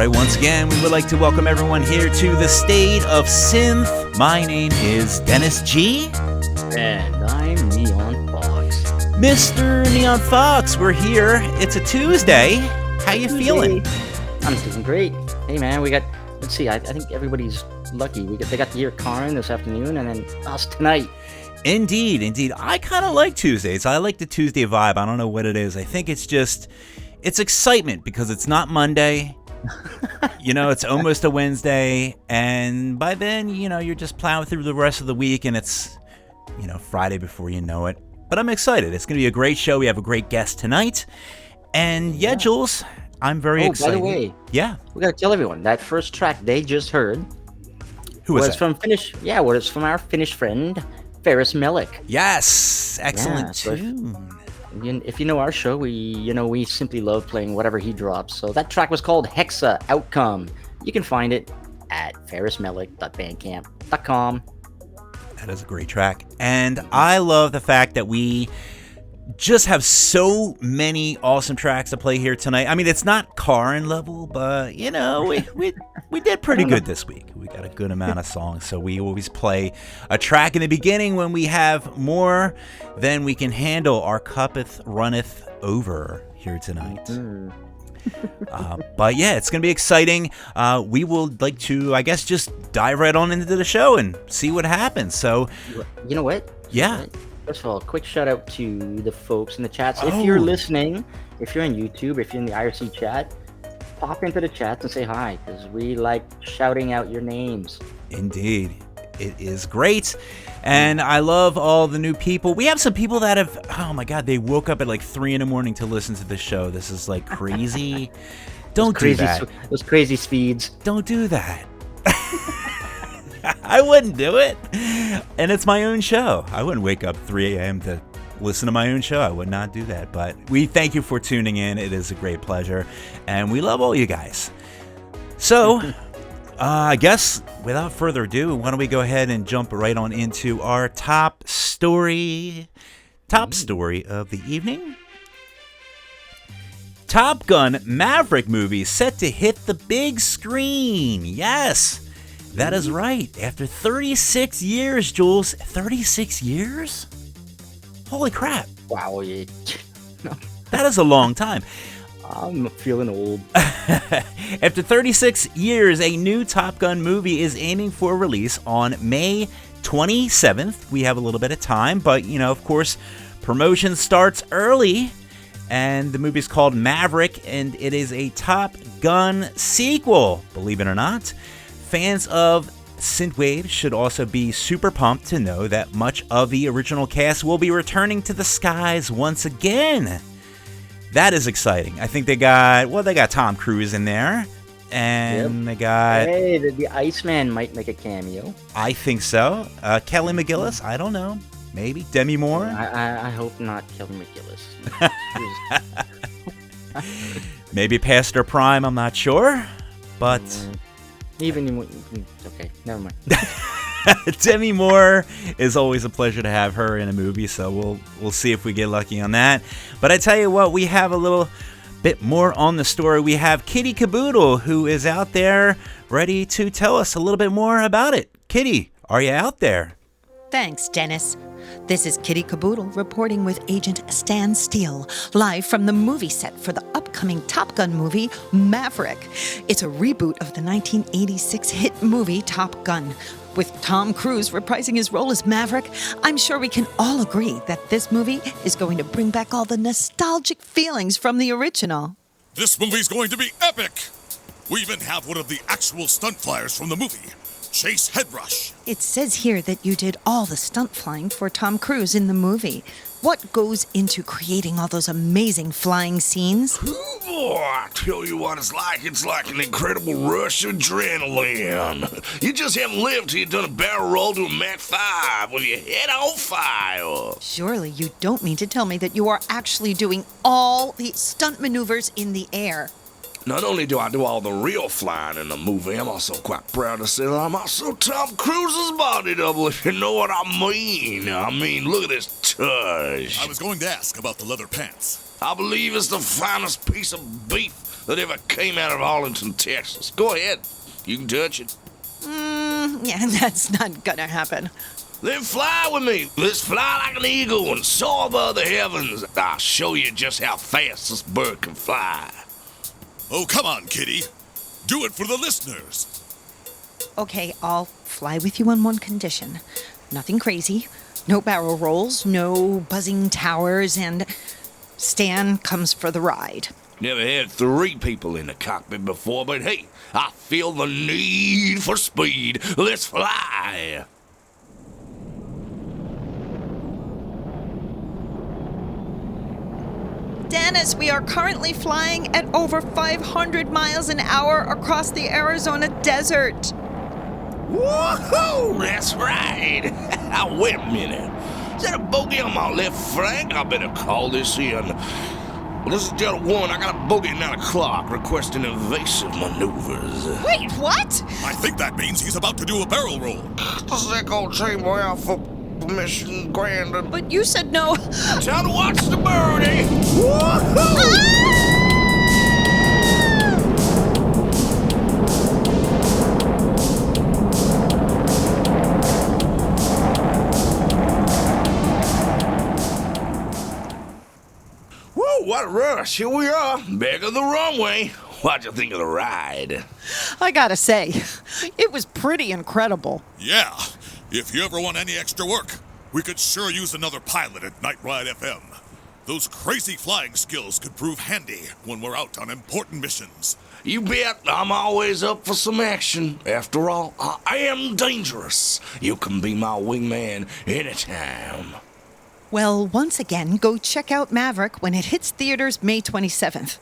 right, once again, we would like to welcome everyone here to the State of Synth. My name is Dennis G. And I'm Neon Fox. Mr. Neon Fox, we're here. It's a Tuesday. How you feeling? I'm doing great. Hey, man, let's see, I think everybody's lucky. They got to hear Karin this afternoon and then us tonight. Indeed. I kind of like Tuesdays. I like the Tuesday vibe. I don't know what it is. I think it's excitement because it's not Monday. It's almost a Wednesday. And by then, you're just plowing through the rest of the week and it's, Friday before you know it. But I'm excited. It's going to be a great show. We have a great guest tonight. And yeah, Jules, I'm very excited. By the way, yeah, we got to tell everyone that first track they just heard was from from our Finnish friend, Ferris Melick. Yes, excellent tune. If you know our show, we simply love playing whatever he drops. So that track was called Hexa Outcome. You can find it at ferrismelick.bandcamp.com. That is a great track. And I love the fact that we just have so many awesome tracks to play here tonight. I mean, it's not Karin level, but, we did pretty good this week. We got a good amount of songs, so we always play a track in the beginning when we have more than we can handle. Our cuppeth runneth over here tonight. But yeah, it's going to be exciting. We will like to, I guess, just dive right on into the show and see what happens. So, you know what? Yeah. First of all, a quick shout out to the folks in the chats. If you're listening, if you're on YouTube, if you're in the IRC chat, pop into the chats and say hi, because we like shouting out your names. Indeed. It is great. And I love all the new people. We have some people that have, oh my God, they woke up at like 3 a.m. to listen to the show. This is like crazy. Don't do that. Those crazy speeds. Don't do that. I wouldn't do it. And it's my own show. I wouldn't wake up 3 a.m. to listen to my own show. I would not do that. But we thank you for tuning in. It is a great pleasure. And we love all you guys. So, I guess without further ado, why don't we go ahead and jump right on into our top story of the evening. Top Gun Maverick movie set to hit the big screen. Yes. That is right. After 36 years, Jules. 36 years? Holy crap. Wow. That is a long time. I'm feeling old. After 36 years, a new Top Gun movie is aiming for release on May 27th. We have a little bit of time, but, of course, promotion starts early. And the movie is called Maverick, and it is a Top Gun sequel, believe it or not. Fans of Synthwave should also be super pumped to know that much of the original cast will be returning to the skies once again. That is exciting. I think they got Tom Cruise in there, and they got... Hey, the Iceman might make a cameo. I think so. Kelly McGillis, I don't know. Maybe. Demi Moore? I hope not Kelly McGillis. Maybe Pastor Prime, I'm not sure. But... okay, never mind. Demi Moore is always a pleasure to have her in a movie, so we'll see if we get lucky on that. But I tell you what, we have a little bit more on the story. We have Kitty Caboodle, who is out there ready to tell us a little bit more about it. Kitty, are you out there? Thanks, Dennis. This is Kitty Caboodle reporting with Agent Stan Steele, live from the movie set for the upcoming Top Gun movie, Maverick. It's a reboot of the 1986 hit movie Top Gun. With Tom Cruise reprising his role as Maverick, I'm sure we can all agree that this movie is going to bring back all the nostalgic feelings from the original. This movie's going to be epic! We even have one of the actual stunt flyers from the movie, Chase Headrush. It says here that you did all the stunt flying for Tom Cruise in the movie. What goes into creating all those amazing flying scenes? Oh, I tell you what it's like an incredible rush of adrenaline. You just haven't lived till you've done a barrel roll to a Mach 5 with your head on fire. Surely you don't mean to tell me that you are actually doing all the stunt maneuvers in the air. Not only do I do all the real flying in the movie, I'm also quite proud to say that I'm also Tom Cruise's body double, if you know what I mean. I mean, look at this tush. I was going to ask about the leather pants. I believe it's the finest piece of beef that ever came out of Arlington, Texas. Go ahead. You can touch it. Yeah, that's not gonna happen. Then fly with me. Let's fly like an eagle and soar above the heavens. I'll show you just how fast this bird can fly. Oh, come on, Kitty. Do it for the listeners. Okay, I'll fly with you on one condition. Nothing crazy. No barrel rolls, no buzzing towers, and Stan comes for the ride. Never had 3 people in the cockpit before, but hey, I feel the need for speed. Let's fly. Dennis, we are currently flying at over 500 miles an hour across the Arizona desert. Woohoo! That's right. Wait a minute. Is that a bogey on my left flank? I better call this in. Well, this is Delta 1. I got a bogey at 9 o'clock requesting evasive maneuvers. Wait, what? I think that means he's about to do a barrel roll. This is Echo Chamber Alpha Mission Grand. But you said no. Time to watch the birdie. Woohoo! What a rush. Here we are, back of the runway. What'd you think of the ride? I gotta say, it was pretty incredible. Yeah. If you ever want any extra work, we could sure use another pilot at Night Ride FM. Those crazy flying skills could prove handy when we're out on important missions. You bet. I'm always up for some action. After all, I am dangerous. You can be my wingman anytime. Well, once again, go check out Maverick when it hits theaters May 27th.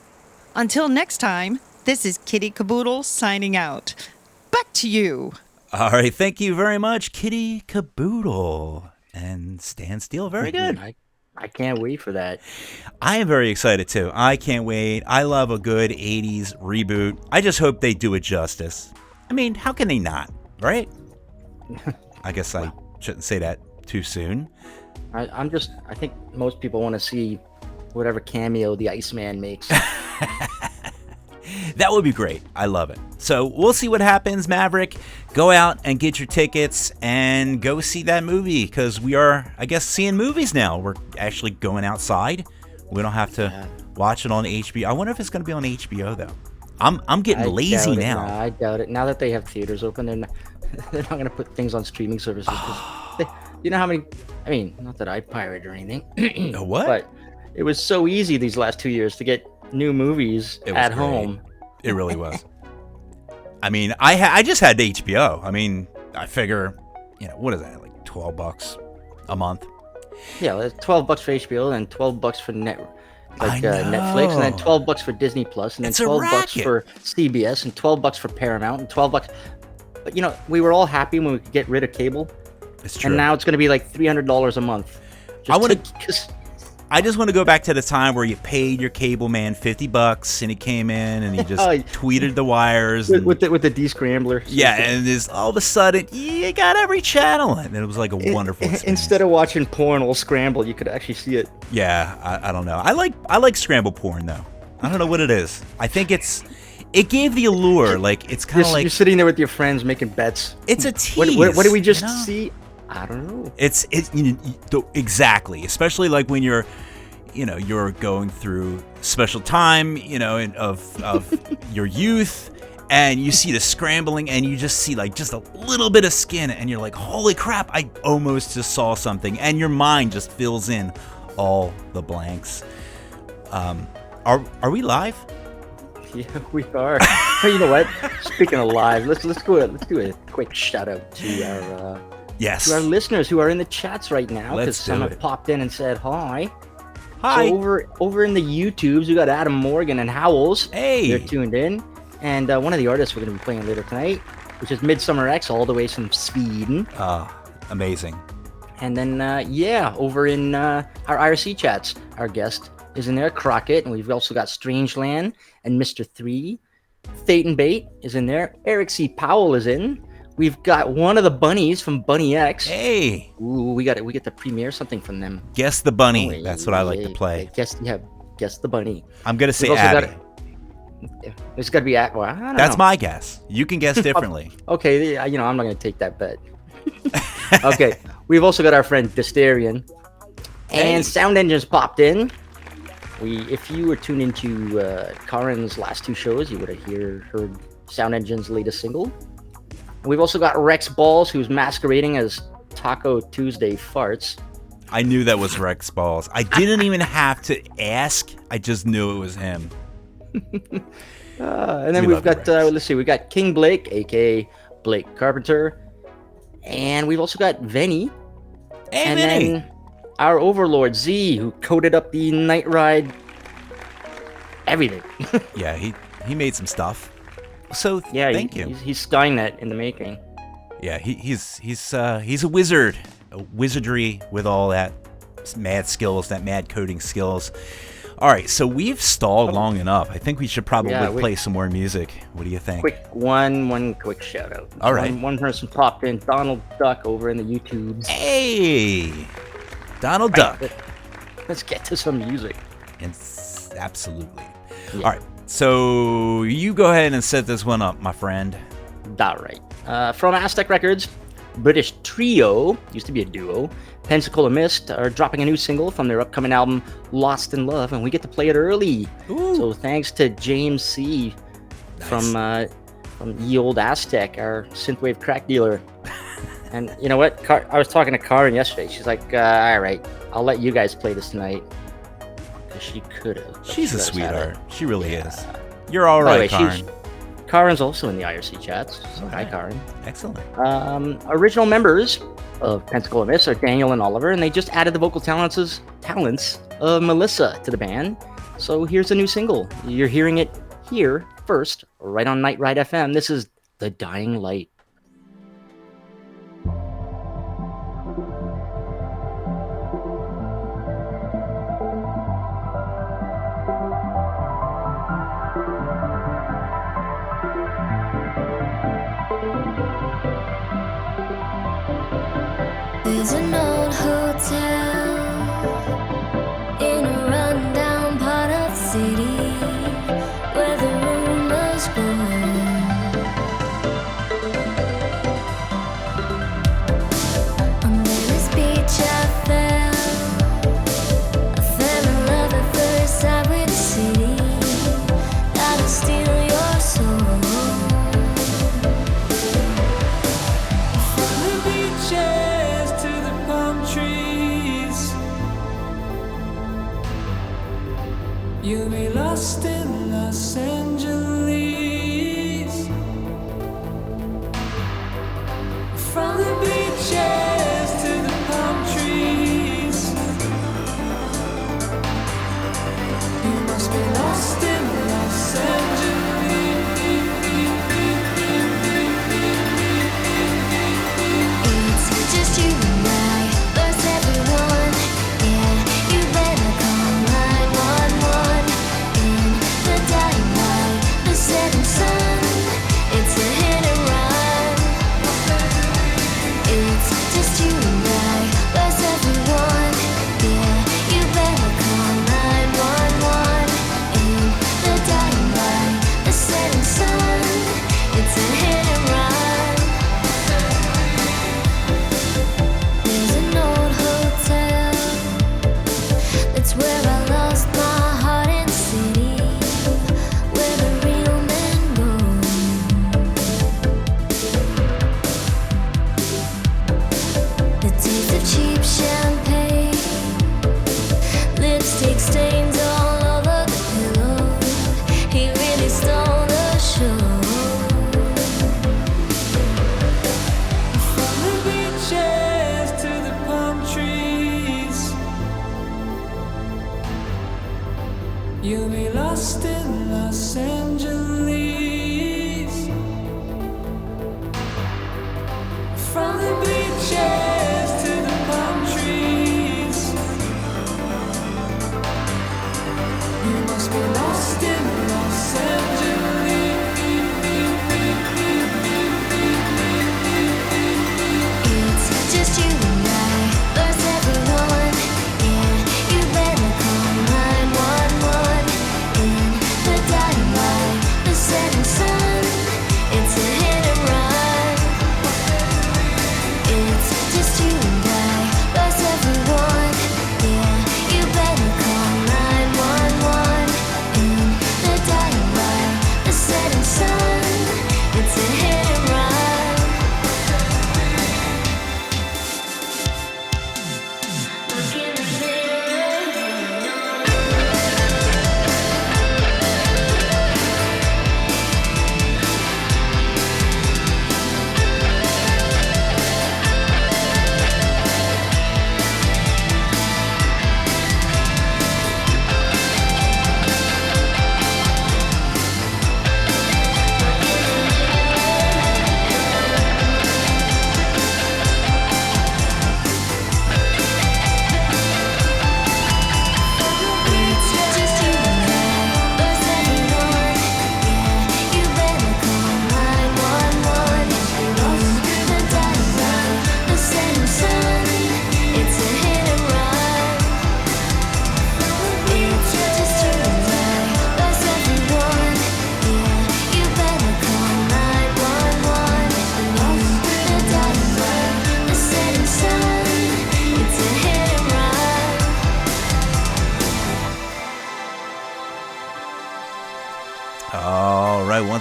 Until next time, this is Kitty Caboodle signing out. Back to you. All right, thank you very much, Kitty Caboodle. And Stan Steele, very good. I can't wait for that. I am very excited, too. I can't wait. I love a good 80s reboot. I just hope they do it justice. I mean, how can they not, right? I guess I shouldn't say that too soon. I think most people want to see whatever cameo the Iceman makes. That would be great. I love it. So we'll see what happens, Maverick. Go out and get your tickets and go see that movie because we are, I guess, seeing movies now. We're actually going outside. We don't have to watch it on HBO. I wonder if it's going to be on HBO, though. I'm getting lazy now. No, I doubt it. Now that they have theaters open, they're not going to put things on streaming services. You know how many... I mean, not that I pirate or anything. What? But it was so easy these last 2 years to get new movies at home. It really was. I mean, I just had the HBO. I mean, I figure, what is that, like $12 a month? Yeah, well, it's $12 for HBO, and $12 for Netflix, and then $12 for Disney Plus, and then $12 for CBS, and $12 for Paramount, and $12. But we were all happy when we could get rid of cable. It's true. And now it's going to be like $300 a month. I just want to go back to the time where you paid your cable man $50 and he came in and he just tweeted the wires with the descrambler. Yeah, and this all of a sudden you got every channel, and it was like a wonderful experience. Instead of watching porn all scrambled, you could actually see it. Yeah, I don't know. I like scrambled porn though. I don't know what it is. I think it gave the allure. Like it's kind of like you're sitting there with your friends making bets. It's a tease. What did we just see? I don't know. It's exactly, especially like when you're going through special time, of your youth, and you see the scrambling, and you just see like just a little bit of skin, and you're like, holy crap! I almost just saw something, and your mind just fills in all the blanks. Are we live? Yeah, we are. Hey, you know what? Speaking of live, let's do a quick shout out to our. Yes. To our listeners who are in the chats right now, because some have popped in and said hi. Hi. So over in the YouTubes, we got Adam Morgan and Howells. Hey. They're tuned in. And one of the artists we're going to be playing later tonight, which is Midsummer X, all the way from Sweden. Amazing. And then, over in our IRC chats, our guest is in there, Crockett. And we've also got Strangeland and Mr. 3. Fate and Bait is in there. Eric C. Powell is in. We've got one of the bunnies from Bunny X. Hey. Ooh, we get to premiere something from them. Guess the bunny. That's what I like to play. Guess the bunny. I'm going to say Abby. It's got to be well, I don't That's know. my guess. You can guess differently. Okay, I'm not going to take that bet. Okay, we've also got our friend Distarian. Hey. And Sound Engines popped in. If you were tuned into Karin's last two shows, you would have heard Sound Engine's latest single. We've also got Rex Balls, who's masquerading as Taco Tuesday Farts. I knew that was Rex Balls. I didn't even have to ask. I just knew it was him. And then we've got, let's see, we got King Blake, aka Blake Carpenter. And we've also got Venny. Hey, And Vinny. then our Overlord Z, who coded up the Night Ride everything. Yeah, he made some stuff. So Yeah, thank you. He's Skynet in the making. Yeah, he's a wizard, a wizardry with all that mad skills, that mad coding skills. All right, so we've stalled long enough. I think we should probably play some more music. What do you think? One quick shout out. All right. One person popped in, Donald Duck over in the YouTubes. Hey, Donald Duck. Let's get to some music. Absolutely. Yeah. All right, so you go ahead and set this one up, my friend. All right. From Aztec Records, British trio, used to be a duo, Pensacola Mist, are dropping a new single from their upcoming album, Lost in Love, and we get to play it early. Ooh. So thanks to James C. from Ye Old Aztec, our synthwave crack dealer. And you know what? I was talking to Karin yesterday. She's like, all right, I'll let you guys play this tonight. Because she could have. She's a sweetheart. She really is. You're all By the right, way, Karin. Karin's also in the IRC chats. So hi, Karin. Excellent. Original members of Pensacola Mist are Daniel and Oliver, and they just added the vocal talents of Melissa to the band. So here's a new single. You're hearing it here first, right on Night Ride FM. This is The Dying Light. There's an old hotel in a rundown part of the city where the rumors go. On Venice Beach I fell in love at first sight with the city that'll steal your soul. From the beaches to the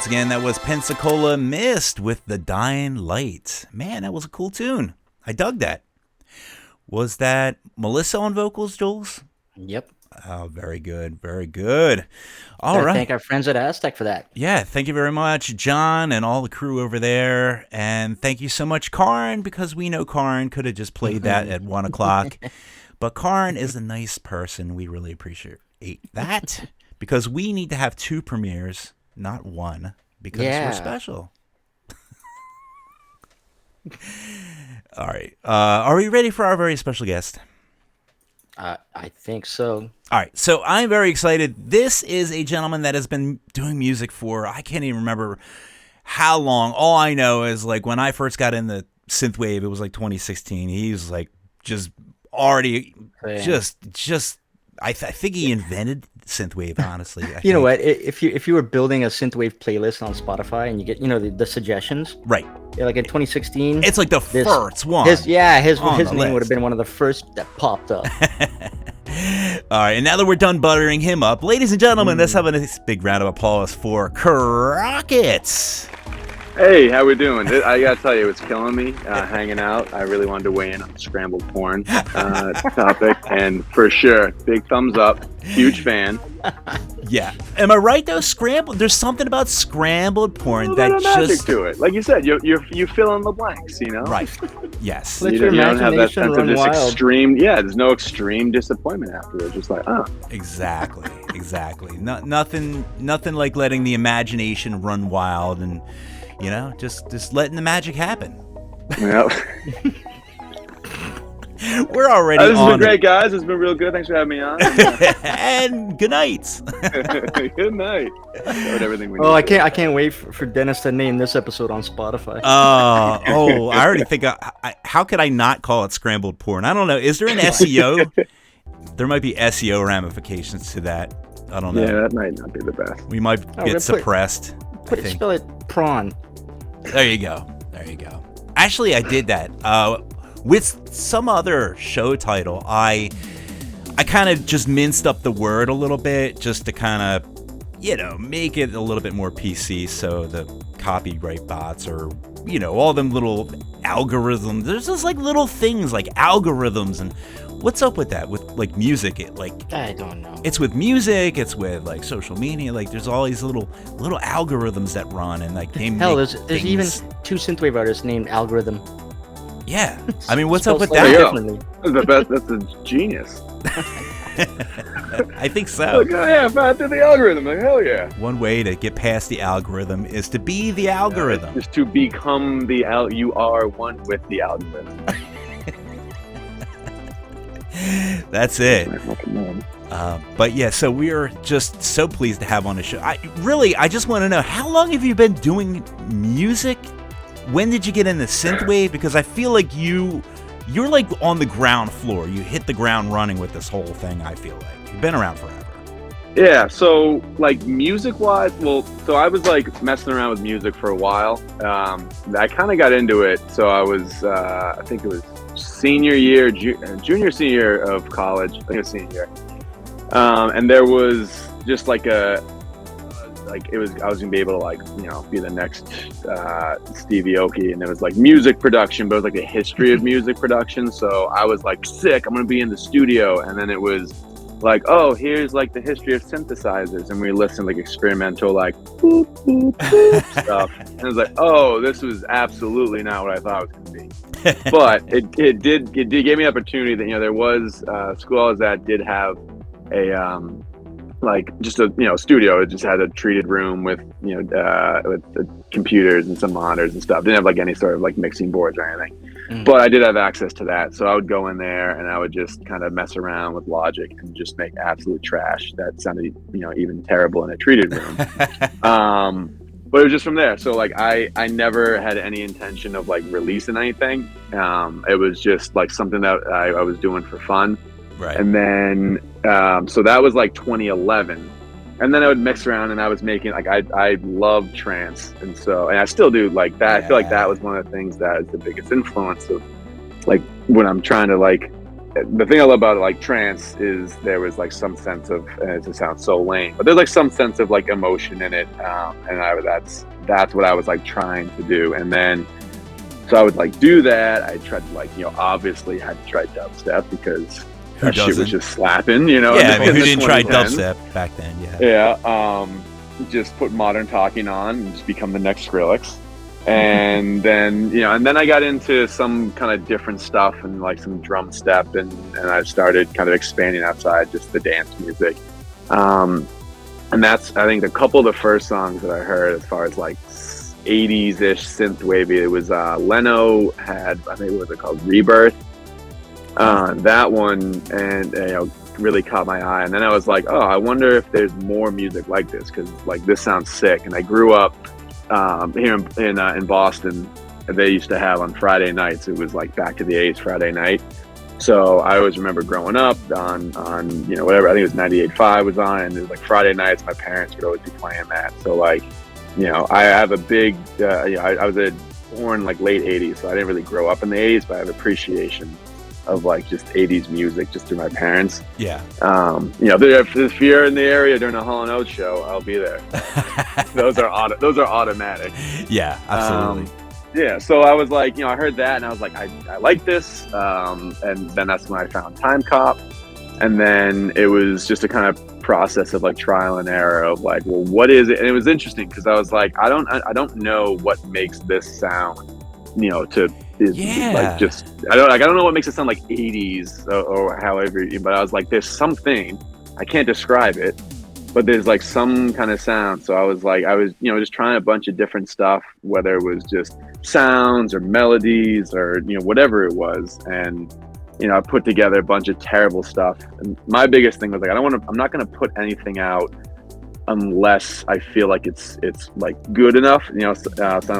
again, that was Pensacola Mist with The Dying Light. Man, that was a cool tune. I dug that. Was that Melissa on vocals, Jules? Yep. Oh, very good. Very good. All right. Thank our friends at Aztec for that. Yeah, thank you very much, John, and all the crew over there. And thank you so much, Karin, because we know Karin could have just played that at 1 o'clock. But Karin is a nice person. We really appreciate that because we need to have 2 premieres, not 1, because we're special. All right. Are we ready for our very special guest? I think so. All right, so I'm very excited. This is a gentleman that has been doing music for, I can't even remember how long. All I know is, like, when I first got into Synthwave, it was like 2016. He's like just already I think he invented Synthwave, honestly. You know what? If you were building a Synthwave playlist on Spotify and you get, the suggestions. Right. Yeah, like in 2016. It's like the first one. His name would have been one of the first that popped up. All right, and now that we're done buttering him up, ladies and gentlemen, let's have a nice big round of applause for Crockett. Hey, how we doing? I gotta tell you, it's killing me hanging out. I really wanted to weigh in on the scrambled porn topic, and for sure, big thumbs up. Huge fan. Yeah, am I right though? Scrambled. There's something about scrambled porn that magic just to it. Like you said, you fill in the blanks. Right. Yes. Let you your don't have that sense of run just wild. extreme. Yeah, there's no extreme disappointment afterwards. Just like, Exactly. Nothing like letting the imagination run wild and. Just letting the magic happen. Yeah. We're already This has on been great, guys. It's been real good. Thanks for having me on. and good night. Good night. Covered everything we need. I can't wait for Dennis to name this episode on Spotify. I already think. How could I not call it scrambled porn? I don't know. Is there an SEO? There might be SEO ramifications to that. I don't know. Yeah, that might not be the best. We might get suppressed. Spell it prawn. There you go. Actually, I did that with some other show title. I kind of just minced up the word a little bit just to kind of, make it a little bit more PC so the copyright bots or, all them little algorithms. There's just like little things like algorithms and what's up with that? With like music, I don't know. It's with music, it's with like social media. Like there's all these little algorithms that run and like they there's even 2 Synthwave artists named Algorithm. Yeah, I mean, what's up with Spelled that? differently. That's the best. That's a genius. I think so. Like, I did the algorithm. Like, hell yeah. One way to get past the algorithm is to be the algorithm. Just to become you are one with the algorithm. That's it. But yeah, so we are just so pleased to have on the show. I just want to know, how long have you been doing music? When did you get into Synthwave? Because I feel like you're like on the ground floor. You hit the ground running with this whole thing, I feel like. You've been around forever. Yeah, so like music-wise, so I was like messing around with music for a while. I kind of got into it, so I was, I think it was senior year, junior, senior year of college. I think it was senior year. And there was just like I was gonna be able to be the next Stevie Aoki, and it was like music production, but it was like the history of music production. So I was like, sick, I'm gonna be in the studio. And then it was like, oh, here's like the history of synthesizers, and we listened like experimental like boop, boop, boop stuff, and I was like, oh, this was absolutely not what I thought it was gonna be. But it did give me an opportunity that there was school I was at did have a just a studio. It just had a treated room with with the computers and some monitors and stuff. Didn't have like any sort of like mixing boards or anything. But I did have access to that, so I would go in there and I would just kind of mess around with Logic and just make absolute trash that sounded even terrible in a treated room. But it was just from there. So like I never had any intention of like releasing anything. It was just like something that I was doing for fun. Right. And then so that was like 2011. And then I would mix around and I was making like I love trance, and I still do like that. Yeah. I feel like that was one of the things that is the biggest influence of like when I'm trying to like the thing I love about like trance is there was like some sense of, and it sounds so lame, but there's like some sense of like emotion in it, and that's what I was like trying to do. And then so I would like do that. I tried to like, obviously had to try dubstep because that shit was just slapping, Yeah, I mean, who didn't try dubstep back then? Yeah. Just put modern talking on and just become the next Skrillex. And then, and then I got into some kind of different stuff and like some drum step, and I started kind of expanding outside just the dance music. And that's, I think, a couple of the first songs that I heard as far as like 80s-ish synthwave. It was Leno had, I think, what was it called? Rebirth. That one, and really caught my eye. And then I was like, oh, I wonder if there's more music like this, because like this sounds sick. And I grew up here in Boston. They used to have on Friday nights, it was like Back to the A's Friday night. So I always remember growing up on whatever, I think it was 98.5 was on, and it was like Friday nights, my parents would always be playing that. So like, I have a big, I was born like late 80s, so I didn't really grow up in the 80s, but I have appreciation of like just 80s music just through my parents. Yeah. If you're in the area during a Hall & Oates show, I'll be there. Those are automatic. Yeah, absolutely. Yeah, so I was like, I heard that and I was like, I like this. And then that's when I found Time Cop. And then it was just a kind of process of like trial and error of like, well, what is it? And it was interesting because I was like, I don't know what makes this sound, like just, I don't know what makes it sound like 80s or however, but I was like, there's something, I can't describe it, but there's like some kind of sound. So I was just trying a bunch of different stuff, whether it was just sounds or melodies or, whatever it was. And, I put together a bunch of terrible stuff. And my biggest thing was like, I'm not going to put anything out unless I feel like it's like good enough.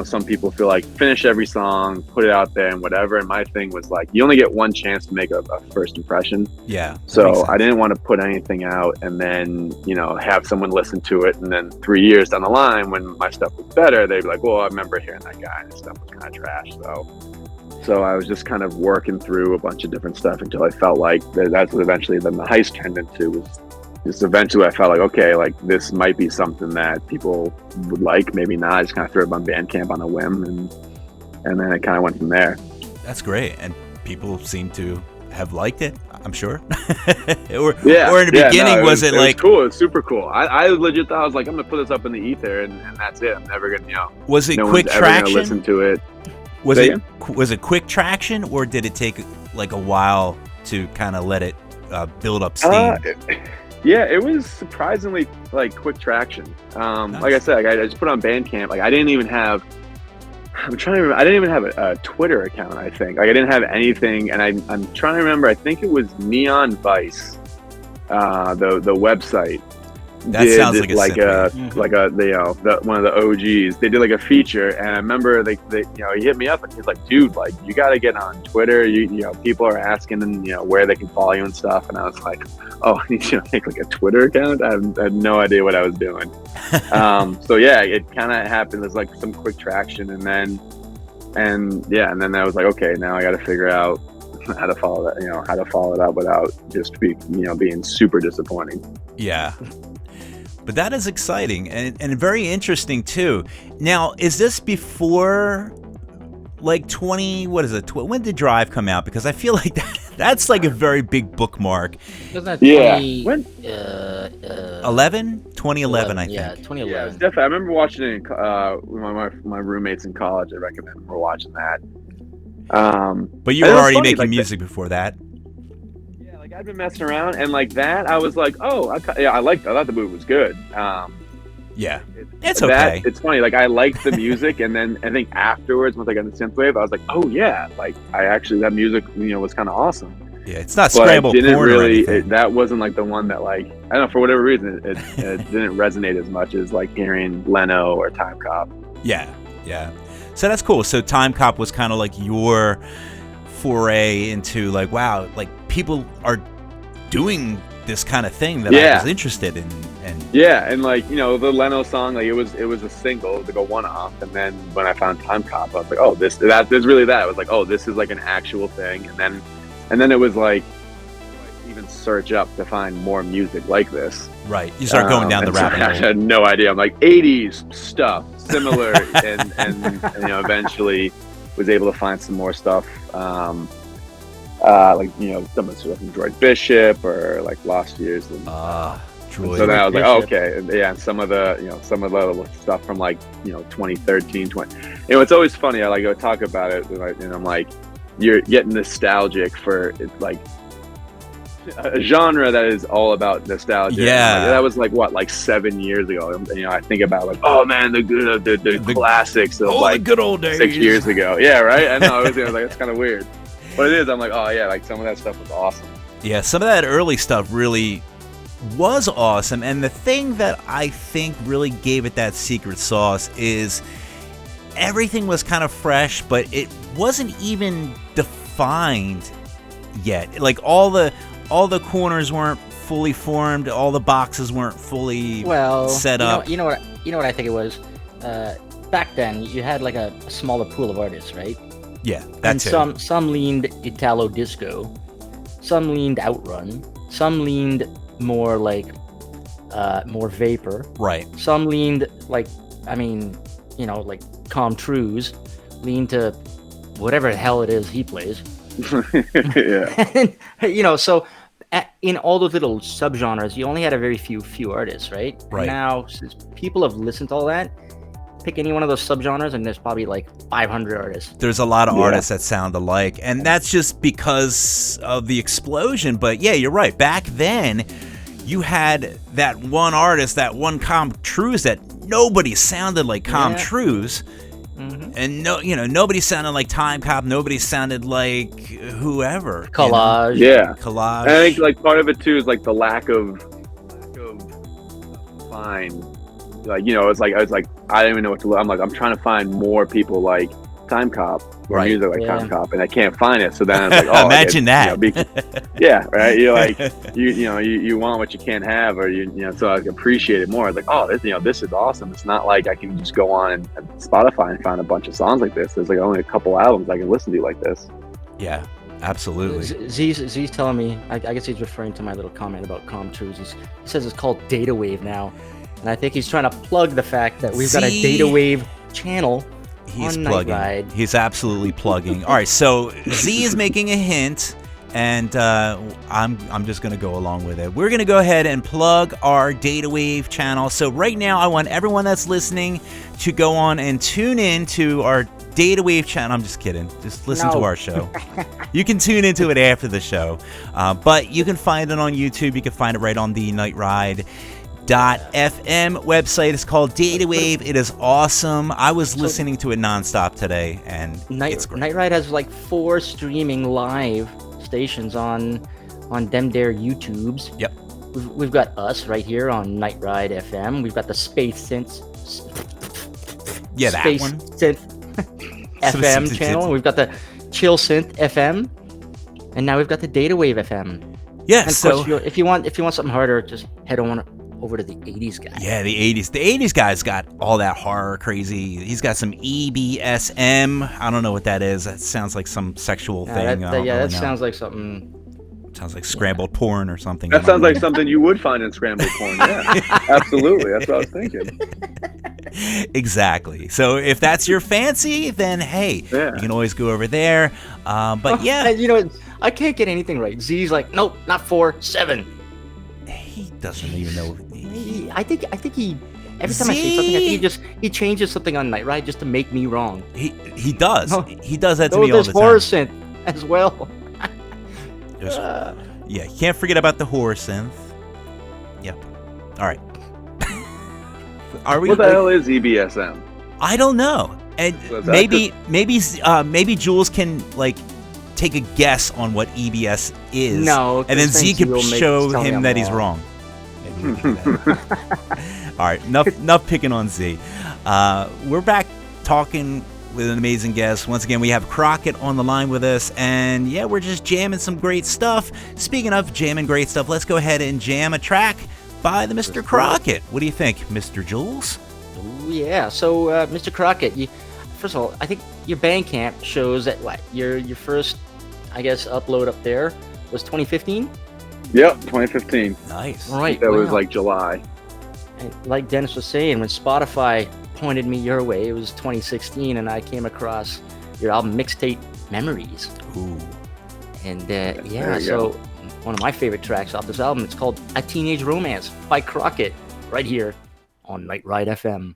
Some people feel like finish every song, put it out there and whatever. And my thing was like, you only get one chance to make a first impression. Yeah. So I didn't want to put anything out and then, have someone listen to it. And then 3 years down the line, when my stuff was better, they'd be like, well, I remember hearing that guy and his stuff was kind of trash. So I was just kind of working through a bunch of different stuff until I felt like that's what eventually then the heist turned into. Was just eventually I felt like, okay, like this might be something that people would like, maybe not. I just kind of threw it on Bandcamp on a whim, and then it kind of went from there. That's great, and people seem to have liked it, I'm sure. or in the beginning, was it like cool? It was super cool. I legit thought, I was like, I'm gonna put this up in the ether, and that's it. I'm never gonna, Was it no quick one's ever traction? gonna listen to it. Was it quick traction, or did it take like a while to kind of let it build up steam? Yeah, it was surprisingly like quick traction. Nice. Like I said, I just put it on Bandcamp. Like I didn't even have. I'm trying to remember. I didn't even have a Twitter account. I think like I didn't have anything, and I'm trying to remember. I think it was Neon Vice, the website. That sounds like one of the OGs. They did like a feature, and I remember they he hit me up and he's like, dude, like you got to get on Twitter. People are asking and where they can follow you and stuff. And I was like, oh, I need to make like a Twitter account. I had no idea what I was doing. So yeah, it kind of happened. There's like some quick traction, and then I was like, okay, now I got to figure out how to follow that. How to follow it up without just being super disappointing. Yeah. But that is exciting and very interesting too. Now, is this before like 20, what is it? When did Drive come out? Because I feel like that's like a very big bookmark. Wasn't that 20, when? 11? 2011, I think. Yeah, 2011. Yeah, definitely. I remember watching it with my roommates in college. I recommend we're watching that. But you were already making music before that. I've been messing around, and like that, I was like, oh, I thought the movie was good. Yeah, it's okay. It's funny, like I liked the music, and then I think afterwards, once I got the synthwave, I was like, oh yeah, like that music, was kind of awesome. Yeah, it's not scrambled porn or anything. That wasn't like the one that like I don't know, for whatever reason it didn't resonate as much as like hearing Leno or Time Cop. Yeah. So that's cool. So Time Cop was kind of like your foray into like, wow, like people are doing this kind of thing that I was interested in. And like the Leno song, like it was a single, it was like a one-off, and then when I found Time Cop, I was like, oh, there's really that. I was like, oh, this is like an actual thing, and then it was like even search up to find more music like this. Right. You start going down the and so rabbit I hole. had no idea. I'm like 80s stuff, similar, and eventually was able to find some more stuff. Like some of the stuff from Droid Bishop or like Lost Years. And, Droid. so then I was like, Bishop. okay, and some of the stuff from like 2013, it's always funny. I like go talk about it, and I'm like, you're getting nostalgic for like a genre that is all about nostalgia. Yeah. That was like 7 years ago. And, I think about like, oh man, the classics of the good old days. 6 years ago. Yeah, right. I know. I was like, it's kind of weird, but it is. I'm like, oh yeah, like some of that stuff was awesome. Yeah, some of that early stuff really was awesome, and the thing that I think really gave it that secret sauce is everything was kind of fresh, but it wasn't even defined yet. Like all the corners weren't fully formed, all the boxes weren't fully set up. You know what I think it was. Back then, you had like a smaller pool of artists, right? Yeah, that's it. And some leaned Italo disco, some leaned Outrun, some leaned more like more vapor. Right. Some leaned like Calm Trues, leaned to whatever the hell it is he plays. Yeah. And, so in all those little subgenres, you only had a very few artists, right? Right. Now, since people have listened to all that, pick any one of those subgenres, and there's probably like 500 artists. There's a lot of artists that sound alike, and that's just because of the explosion. But yeah, you're right. Back then, you had that one artist, that one Com Trues that nobody sounded like Com Trues. Mm-hmm. And nobody sounded like Time Cop. Nobody sounded like whoever. Collage. Yeah. Collage. And I think like part of it too is like the lack of fine. Like it's like I was like I don't even know what to look. I'm like I'm trying to find more people like Time Cop or Right. music like Yeah. Time Cop, and I can't find it. So then I was like, oh, Imagine that. Yeah, right. You're like you want what you can't have, or so I appreciate it more. I was like, oh, this is awesome. It's not like I can just go on and Spotify and find a bunch of songs like this. There's like only a couple albums I can listen to like this. Yeah, absolutely. Z's telling me, I guess he's referring to my little comment about Com Trues. He says it's called Data Wave now, and I think he's trying to plug the fact that we've got a Data Wave channel. He's on plugging. Night Ride. He's absolutely plugging. All right, so Z is making a hint, and I'm just going to go along with it. We're going to go ahead and plug our Data Wave channel. So right now, I want everyone that's listening to go on and tune in to our Data Wave channel. I'm just kidding. Just listen to our show. You can tune into it after the show, but you can find it on YouTube. You can find it right on the Night Ride FM website. It's called Data Wave. It is awesome. I was listening to it nonstop today, and it's great. Night Ride has like 4 streaming live stations on them their YouTubes. Yep. We've got us right here on Night Ride FM. We've got the Space Synth. Yeah, that Space one. Synth FM channel. We've got the Chill Synth FM, and now we've got the Data Wave FM. Yeah. And of So course, if you want something harder, just head on over to the 80s guy. yeah, the 80s. The 80s guy's got all that horror crazy. He's got some EBSM. I don't know what that is. That sounds like some sexual thing. That sounds like something. Sounds like scrambled porn or something. That sounds like something you would find in scrambled porn. Yeah, absolutely. That's what I was thinking. Exactly. So if that's your fancy, then hey, you can always go over there. But yeah, I can't get anything right. Z's like, nope, not 4, 7. he doesn't even know. I think he. Every time I say something, I think he changes something on Night Ride just to make me wrong. He does. No. He does that to me all There's the horror time. synth as well. Yeah, you can't forget about the horror synth. Yep. All right. Are we? What the hell is EBSM? I don't know. And So is that maybe Jules can like take a guess on what EBS is. No, and then Z can show tell me him I'm that he's wrong. wrong. Maybe we can do that. All right, enough picking on Z. We're back talking with an amazing guest. Once again, we have Crockett on the line with us, and yeah, we're just jamming some great stuff. Speaking of jamming great stuff, let's go ahead and jam a track by the Mr. Crockett. What do you think, Mr. Jules? Ooh, yeah. So, Mr. Crockett, first of all, I think your Bandcamp shows that your first, I guess, upload up there was 2015. Yep, 2015. Nice. Right. That was wow. like July. And like Dennis was saying, when Spotify pointed me your way, it was 2016, and I came across your album Mixtape Memories. Ooh. And there yeah, you so go. one of my favorite tracks off this album, it's called A Teenage Romance by Crockett, right here on Night Ride FM.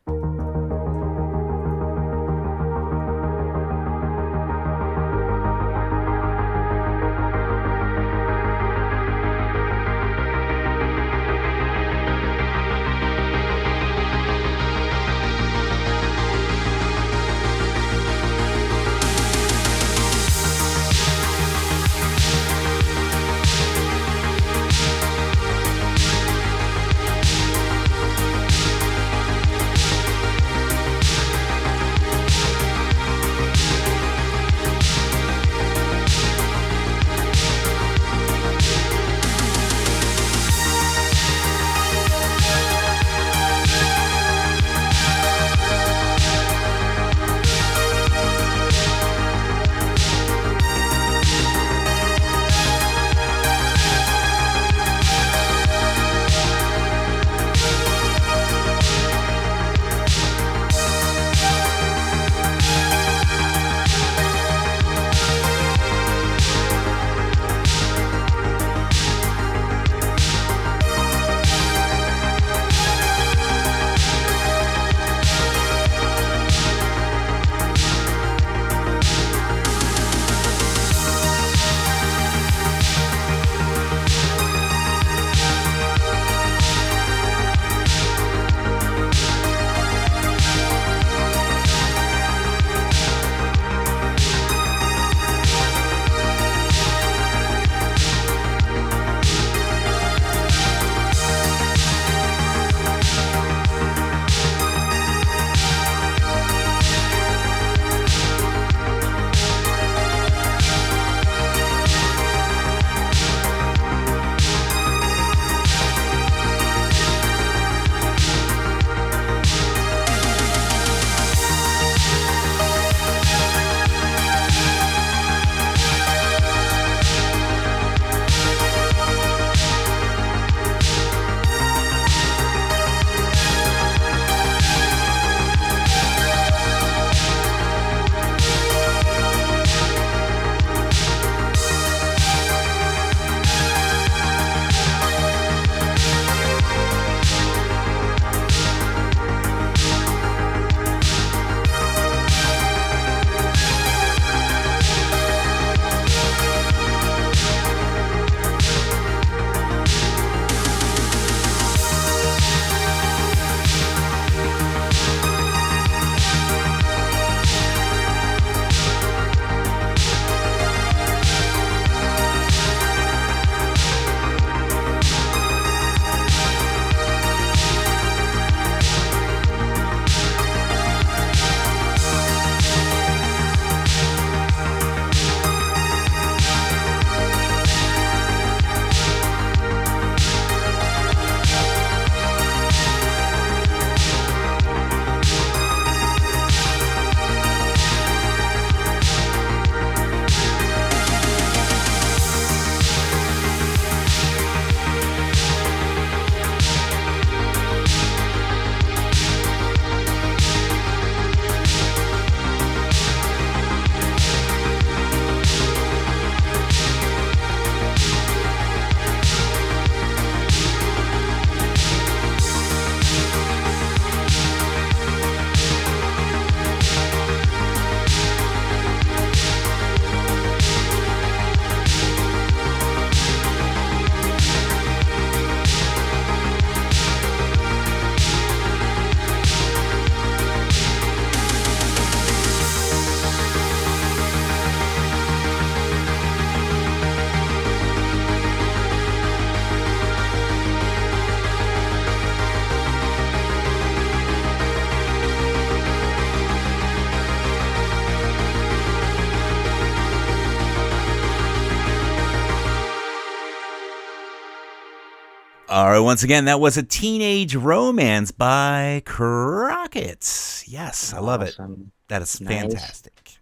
All right, once again, that was A Teenage Romance by Crockett. Yes, I love it. Awesome. That is Nice. fantastic.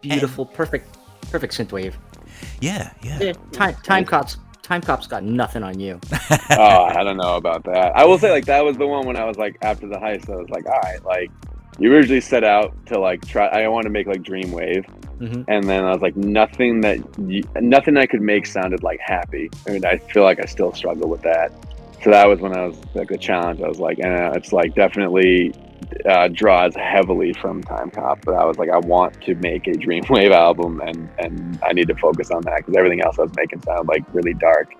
Beautiful, perfect synthwave. Yeah. Time Time Cop's got nothing on you. I don't know about that. I will say, like, that was the one when I was like, after the heist, I was like, all right, like, you originally set out to like try. I want to make like Dreamwave, and then I was like, nothing I could make sounded like happy. I mean, I feel like I still struggle with that. So that was when I was like the challenge. I was like, it's like definitely draws heavily from Time Cop, but I was like, I want to make a Dreamwave album, and I need to focus on that because everything else I was making sounded like really dark.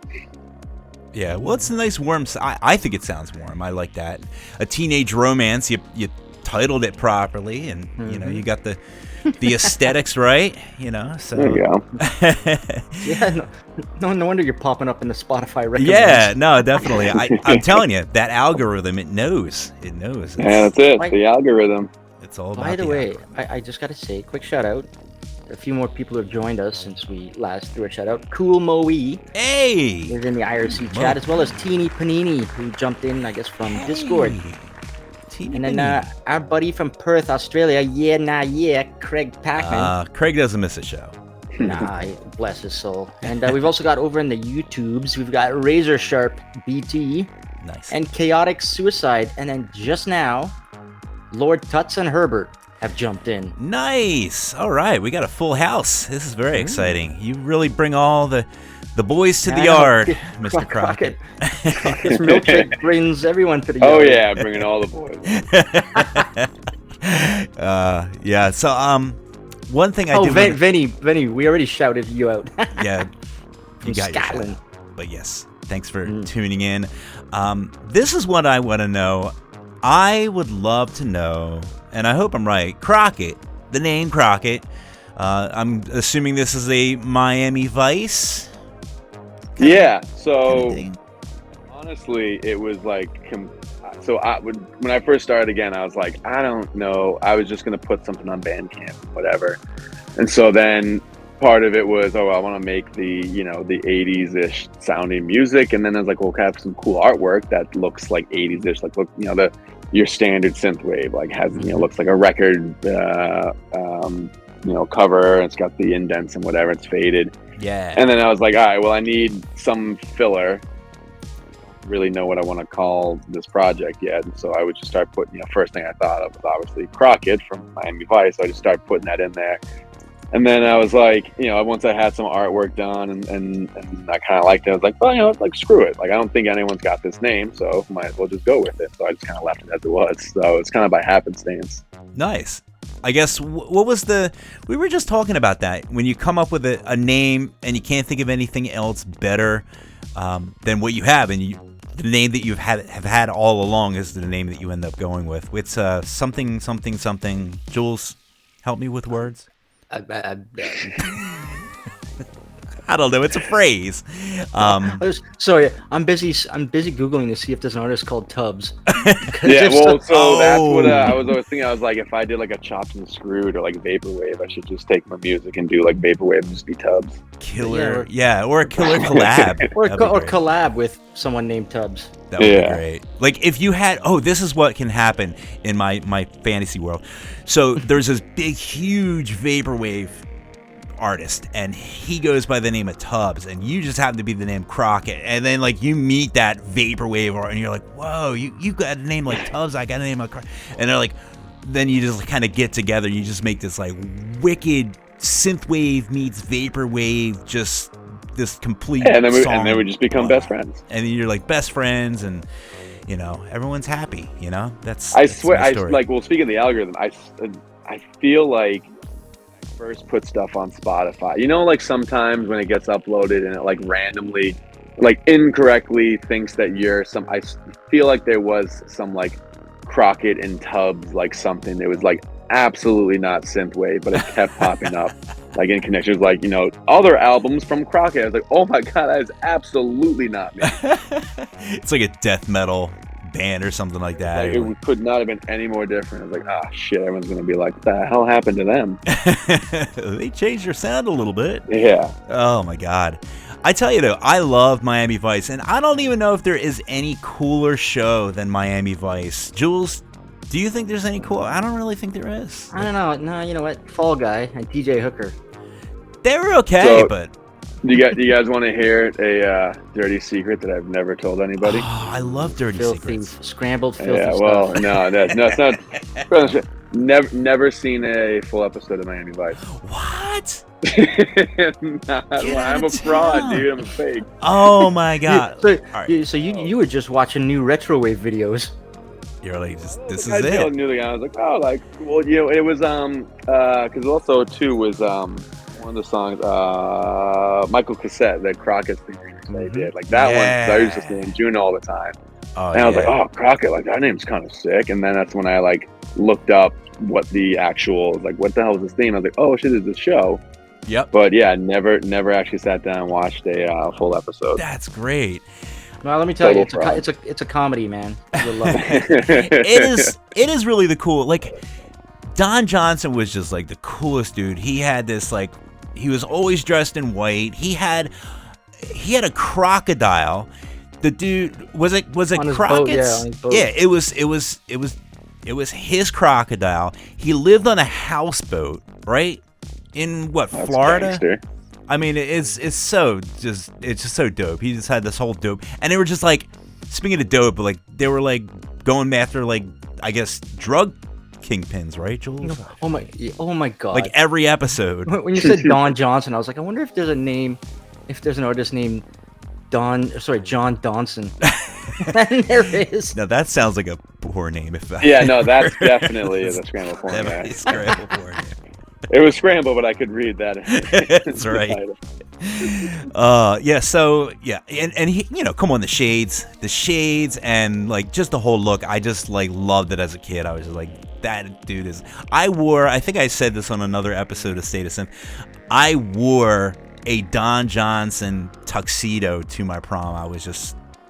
Yeah, well, it's a nice warm. I think it sounds warm. I like that. A teenage romance. You titled it properly, and you know, you got the aesthetics right. You know, so there you go. Yeah, no wonder you're popping up in the Spotify recommends. Yeah, no, definitely. I'm telling you, that algorithm, it knows. Yeah, that's it. The algorithm. It's all about. By the way, I just got to say, quick shout out. A few more people have joined us since we last threw a shout out. Cool Moe is in the IRC chat, as well as Teeny Panini, who jumped in, I guess, from Discord. And then our buddy from Perth, Australia, Craig Packman. Craig doesn't miss a show. Nah, bless his soul. And we've also got over in the YouTubes, we've got Razor Sharp BT. Nice. And Chaotic Suicide. And then just now, Lord Tuts and Herbert have jumped in. Nice. All right, we got a full house. This is very exciting. You really bring all the boys to the yard, Mr. Crockett. Crockett's milkshake brings everyone to the yard. Oh yeah, bringing all the boys. Yeah. So one thing I did. Vinny, we already shouted you out. Yeah, you got Scotland. your shout. But yes, thanks for tuning in. This is what I want to know. I would love to know, and I hope I'm right. Crockett, the name Crockett. I'm assuming this is a Miami Vice. Yeah. So honestly, it was like. So when I first started again, I was like, I don't know. I was just gonna put something on Bandcamp, whatever. And so then part of it was, I want to make the 80s-ish sounding music, and then I was like, well, can I have some cool artwork that looks like 80s-ish, like look, your standard synthwave, like has looks like a record, cover. It's got the indents and whatever. It's faded. Yeah. And then I was like, all right, well, I need some filler. Really know what I want to call this project yet, and so I would just start putting. First thing I thought of was obviously Crockett from Miami Vice. So I just started putting that in there, and then I was like, once I had some artwork done and I kind of liked it, I was like, well, like screw it. Like I don't think anyone's got this name, so might as well just go with it. So I just kind of left it as it was. So it's kind of by happenstance. Nice. I guess what was we were just talking about that when you come up with a name and you can't think of anything else better than what you have, and the name that you have had all along is the name that you end up going with. It's something. Jules, help me with words. I don't know. It's a phrase. Sorry, I'm busy Googling to see if there's an artist called Tubbs. Yeah, well, so that's what I was always thinking. I was like, if I did like a Chopped and Screwed or like Vaporwave, I should just take my music and do like Vaporwave and just be Tubbs. Killer, yeah, or a killer collab. or collab with someone named Tubbs. That would be great. Like if you had, this is what can happen in my fantasy world. So there's this big, huge Vaporwave artist, and he goes by the name of Tubbs, and you just happen to be the name Crockett, and then like you meet that Vaporwave and you're like, whoa, you got a name like Tubbs, I got a name like Crockett, and they're like, then you just kind of get together and you just make this like wicked synthwave meets Vaporwave, just this complete song. And then we just become best friends, and then you're like best friends, and everyone's happy. That's I swear. Speaking of the algorithm, I feel like first put stuff on Spotify, like sometimes when it gets uploaded and it like randomly like incorrectly thinks that you're I feel like there was some like Crockett and Tubbs, like something that was like absolutely not synthwave, but it kept popping up like in connections, like other albums from Crockett. I was like, oh my god, that is absolutely not me. It's like a death metal band or something like that. Like, it could not have been any more different. I was like, shit, everyone's gonna be like, what the hell happened to them? They changed their sound a little bit. Yeah. Oh my god. I tell you though, I love Miami Vice, and I don't even know if there is any cooler show than Miami Vice. Jules, do you think there's any cool? I don't really think there is. I don't know. No, you know what? Fall Guy and DJ Hooker. They were okay, but you guys want to hear a dirty secret that I've never told anybody? Oh, I love dirty Filthy, secrets. scrambled, filthy Yeah, stuff. well, no, it's not. Never seen a full episode of Miami Vice. What? I'm a fraud, dude. I'm a fake. Oh my god! So, right. so you were just watching new retrowave videos. You're like, this is I it. knew the guy. I was like, oh, like, well, you know, it was because also too was one of the songs Michael Cassette that Crockett's thing they did, like that one. So I used to sing June all the time, and I was like, oh, Crockett, like that name's kind of sick. And then that's when I like looked up what the actual, like, what the hell is this theme? I was like, oh shit, it's this show. Yep. But yeah, never actually sat down and watched a full episode. That's great. Well, let me tell you, it's a comedy, man. You'll love it. It is really the cool. Like, Don Johnson was just like the coolest dude. He had this, like, he was always dressed in white. He had a crocodile. The dude was it On his Crockett's? boat, yeah, on his boat. Yeah, it was his crocodile. He lived on a houseboat, right? In what, That's Florida? gangster. I mean, it's just so dope. He just had this whole dope, and they were just like, speaking of dope, but like they were like going after, like, I guess, drug kingpins, right, Jules? Oh my god! Like every episode. When you said Don Johnson, I was like, I wonder if there's an artist named John Donson. And there is. Now that sounds like a poor name. Yeah, no, that's definitely is a scramble porn. Definitely scramble porn. It was scramble, but I could read that. That's right. Yeah. So yeah, and he, you know, come on, the shades, and like just the whole look. I just like loved it as a kid. I was just like, that dude is. I think I said this on another episode of State of Sim. I wore a Don Johnson tuxedo to my prom.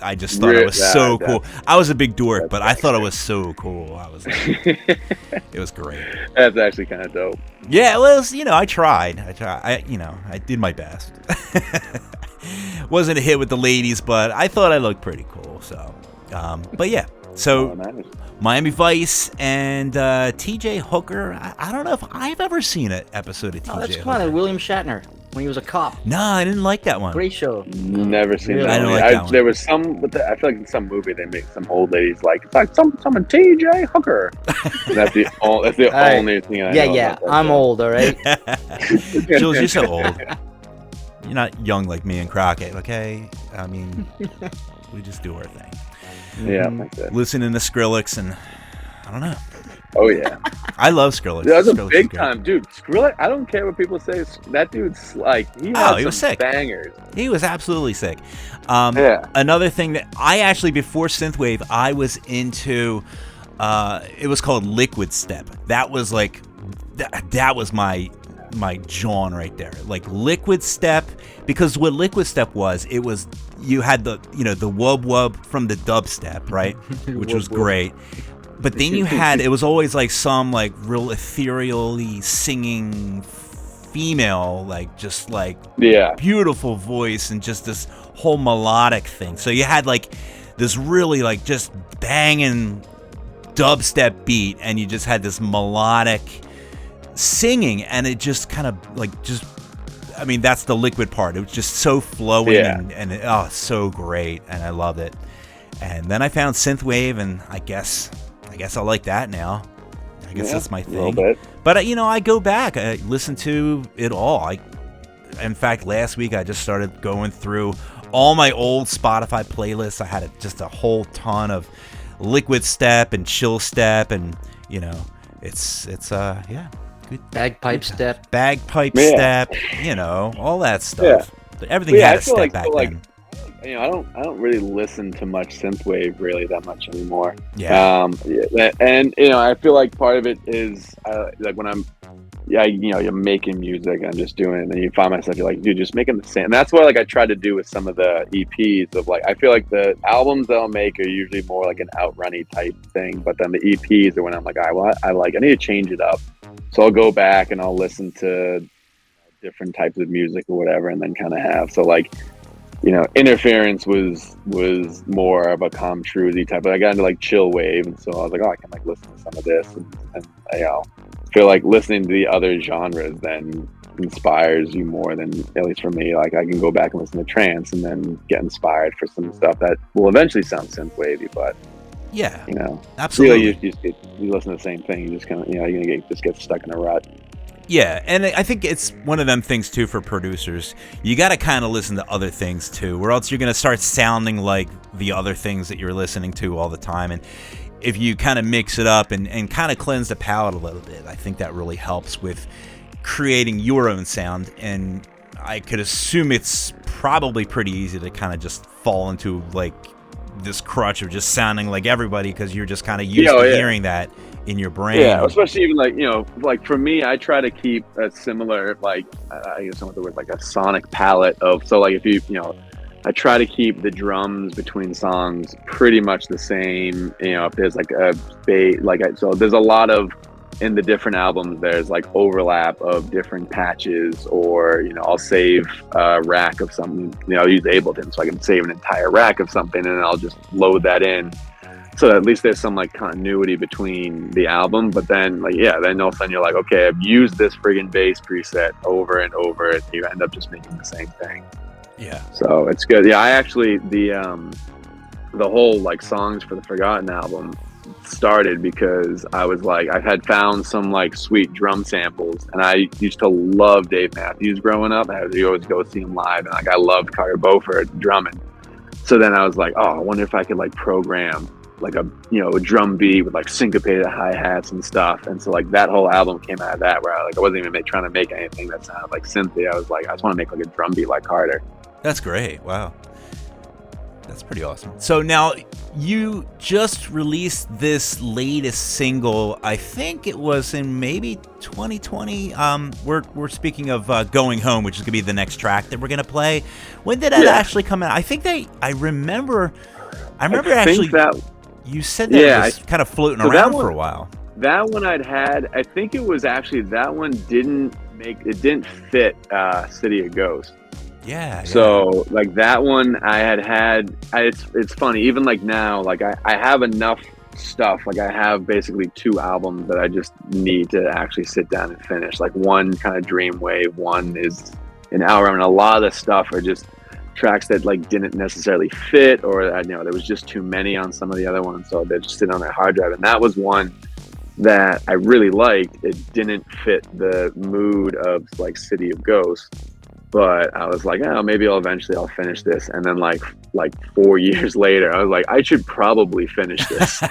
I just thought it was so cool. I was a big dork, but I thought it was so cool. I was like, it was great. That's actually kind of dope. Yeah, it was, you know, I tried. I did my best. Wasn't a hit with the ladies, but I thought I looked pretty cool. So, but yeah. So, nice. Miami Vice and TJ Hooker. I don't know if I've ever seen an episode of TJ That's Hooker. kind of William Shatner when he was a cop. No, I didn't like that one. Great show. Never seen Really? that. I don't one. like that one. There was some, but I feel like in some movie they make some old ladies like, it's like someone TJ Hooker. That's the only thing I know. Yeah. About that I'm show. old, all right. Jules, you're so old. You're not young like me and Crockett, okay? I mean, we just do our thing. Yeah, like that. Listening to Skrillex, and I don't know. Oh yeah, I love Skrillex. that was a Skrillex is big great. time, dude. Skrillex. I don't care what people say. That dude's like he Oh, had he some was sick. bangers. He was absolutely sick. Yeah. Another thing that I actually, before Synthwave, I was into, it was called Liquid Step. That was like, that was my jawn right there. Like Liquid Step, because what Liquid Step was, it was, you had the, you know, the wub wub from the dubstep, right? Which was great. But then you had, it was always like some like real ethereally singing female, like just like beautiful voice and just this whole melodic thing. So you had like this really like just banging dubstep beat, and you just had this melodic singing, and it just kind of like just, I mean, that's the Liquid part. It was just so flowing and so great, and I loved it. And then I found Synthwave, and I guess I like that now. I guess that's my thing. A little bit. But you know, I go back, I listen to it all. In fact, last week I just started going through all my old Spotify playlists. I had just a whole ton of Liquid Step and Chill Step, and you know, it's good. Bagpipe step. Bagpipe step, you know, all that stuff. Everything had a step back then. You know, I don't really listen to much synthwave really that much anymore. Yeah. And you know, I feel like part of it is like when I'm, you know, you're making music, I'm just doing it, and then you find myself, you're like, dude, just making the same. And that's what like I try to do with some of the EPs of like, I feel like the albums that I'll make are usually more like an outrunny type thing, but then the EPs are when I'm like, all right, well, I need to change it up. So I'll go back and I'll listen to different types of music or whatever, and then kind of have, so like, Interference was more of a calm truisy type, but I got into like chill wave, and so I was like, oh, I can like listen to some of this, and feel like listening to the other genres then inspires you more than, at least for me, like I can go back and listen to trance and then get inspired for some stuff that will eventually sound synth wavy, but yeah, absolutely. Really, you listen to the same thing, you just kind of, you're gonna just get stuck in a rut. Yeah, and I think it's one of them things too for producers. You got to kind of listen to other things too, or else you're going to start sounding like the other things that you're listening to all the time. And if you kind of mix it up and kind of cleanse the palate a little bit, I think that really helps with creating your own sound. And I could assume it's probably pretty easy to kind of just fall into like this crutch of just sounding like everybody because you're just kind of used to hearing that in your brain. Yeah, especially even like, like for me, I try to keep a similar, like, I use some of the word, like a sonic palette of, so like if I try to keep the drums between songs pretty much the same, if there's like a bass, so there's a lot of, in the different albums, there's like overlap of different patches, or, I'll save a rack of something, I'll use Ableton, so I can save an entire rack of something and I'll just load that in. So at least there's some like continuity between the album, but then then all of a sudden you're like, okay, I've used this friggin' bass preset over and over, and you end up just making the same thing. Yeah. So it's good. Yeah, I actually the whole like songs for the Forgotten album started because I was like, I had found some like sweet drum samples, and I used to love Dave Matthews growing up. I would always go see him live, and like I loved Carter Beauford drumming. So then I was like, oh, I wonder if I could like program like a drum beat with like syncopated hi-hats and stuff. And so like that whole album came out of that, where I wasn't even trying to make anything that sounded like synthy. I was like, I just want to make like a drum beat like Carter. That's great. Wow, that's pretty awesome. So now you just released this latest single, I think it was in maybe 2020. We're speaking of Going Home, which is gonna be the next track that we're gonna play. When did that actually come out? I remember actually that you said that it was kind of floating around for a while. That one I think it was actually, that one didn't fit City of Ghosts. Yeah. So like that one I had it's funny, even like now, like I have enough stuff, like I have basically 2 albums that I just need to actually sit down and finish. Like one kind of Dreamwave, one is an hour, and a lot of the stuff are just tracks that like didn't necessarily fit, or there was just too many on some of the other ones, so they're just sitting on that hard drive. And that was one that I really liked. It didn't fit the mood of like City of Ghosts, but I was like, oh, maybe I'll finish this. And then like 4 years later, I was like, I should probably finish this.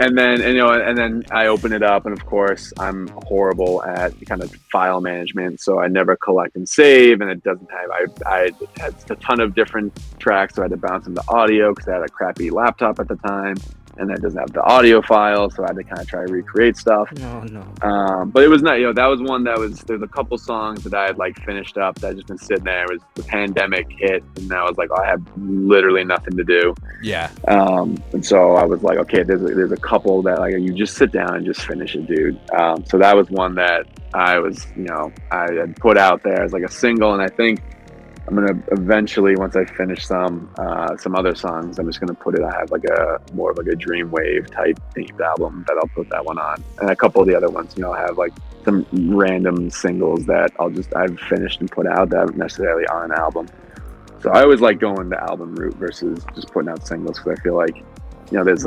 And then I open it up, and of course I'm horrible at kind of file management, so I never collect and save, and it doesn't have, I had a ton of different tracks, so I had to bounce them to audio because I had a crappy laptop at the time, and that doesn't have the audio file, so I had to kind of try to recreate stuff. No. But it was not, that was one that there's a couple songs that I had like finished up that had just been sitting there. It was the pandemic hit, and I was like, I have literally nothing to do. Yeah. And so I was like, okay, there's a couple that like, you just sit down and just finish it, dude. So that was one that I was, I had put out there as like a single, and I think I'm gonna eventually, once I finish some other songs, I'm just gonna put it. I have like a more of like a Dreamwave type themed album that I'll put that one on, and a couple of the other ones, I have like some random singles that I've finished and put out that necessarily are an album. So I always like going the album route versus just putting out singles, because I feel like there's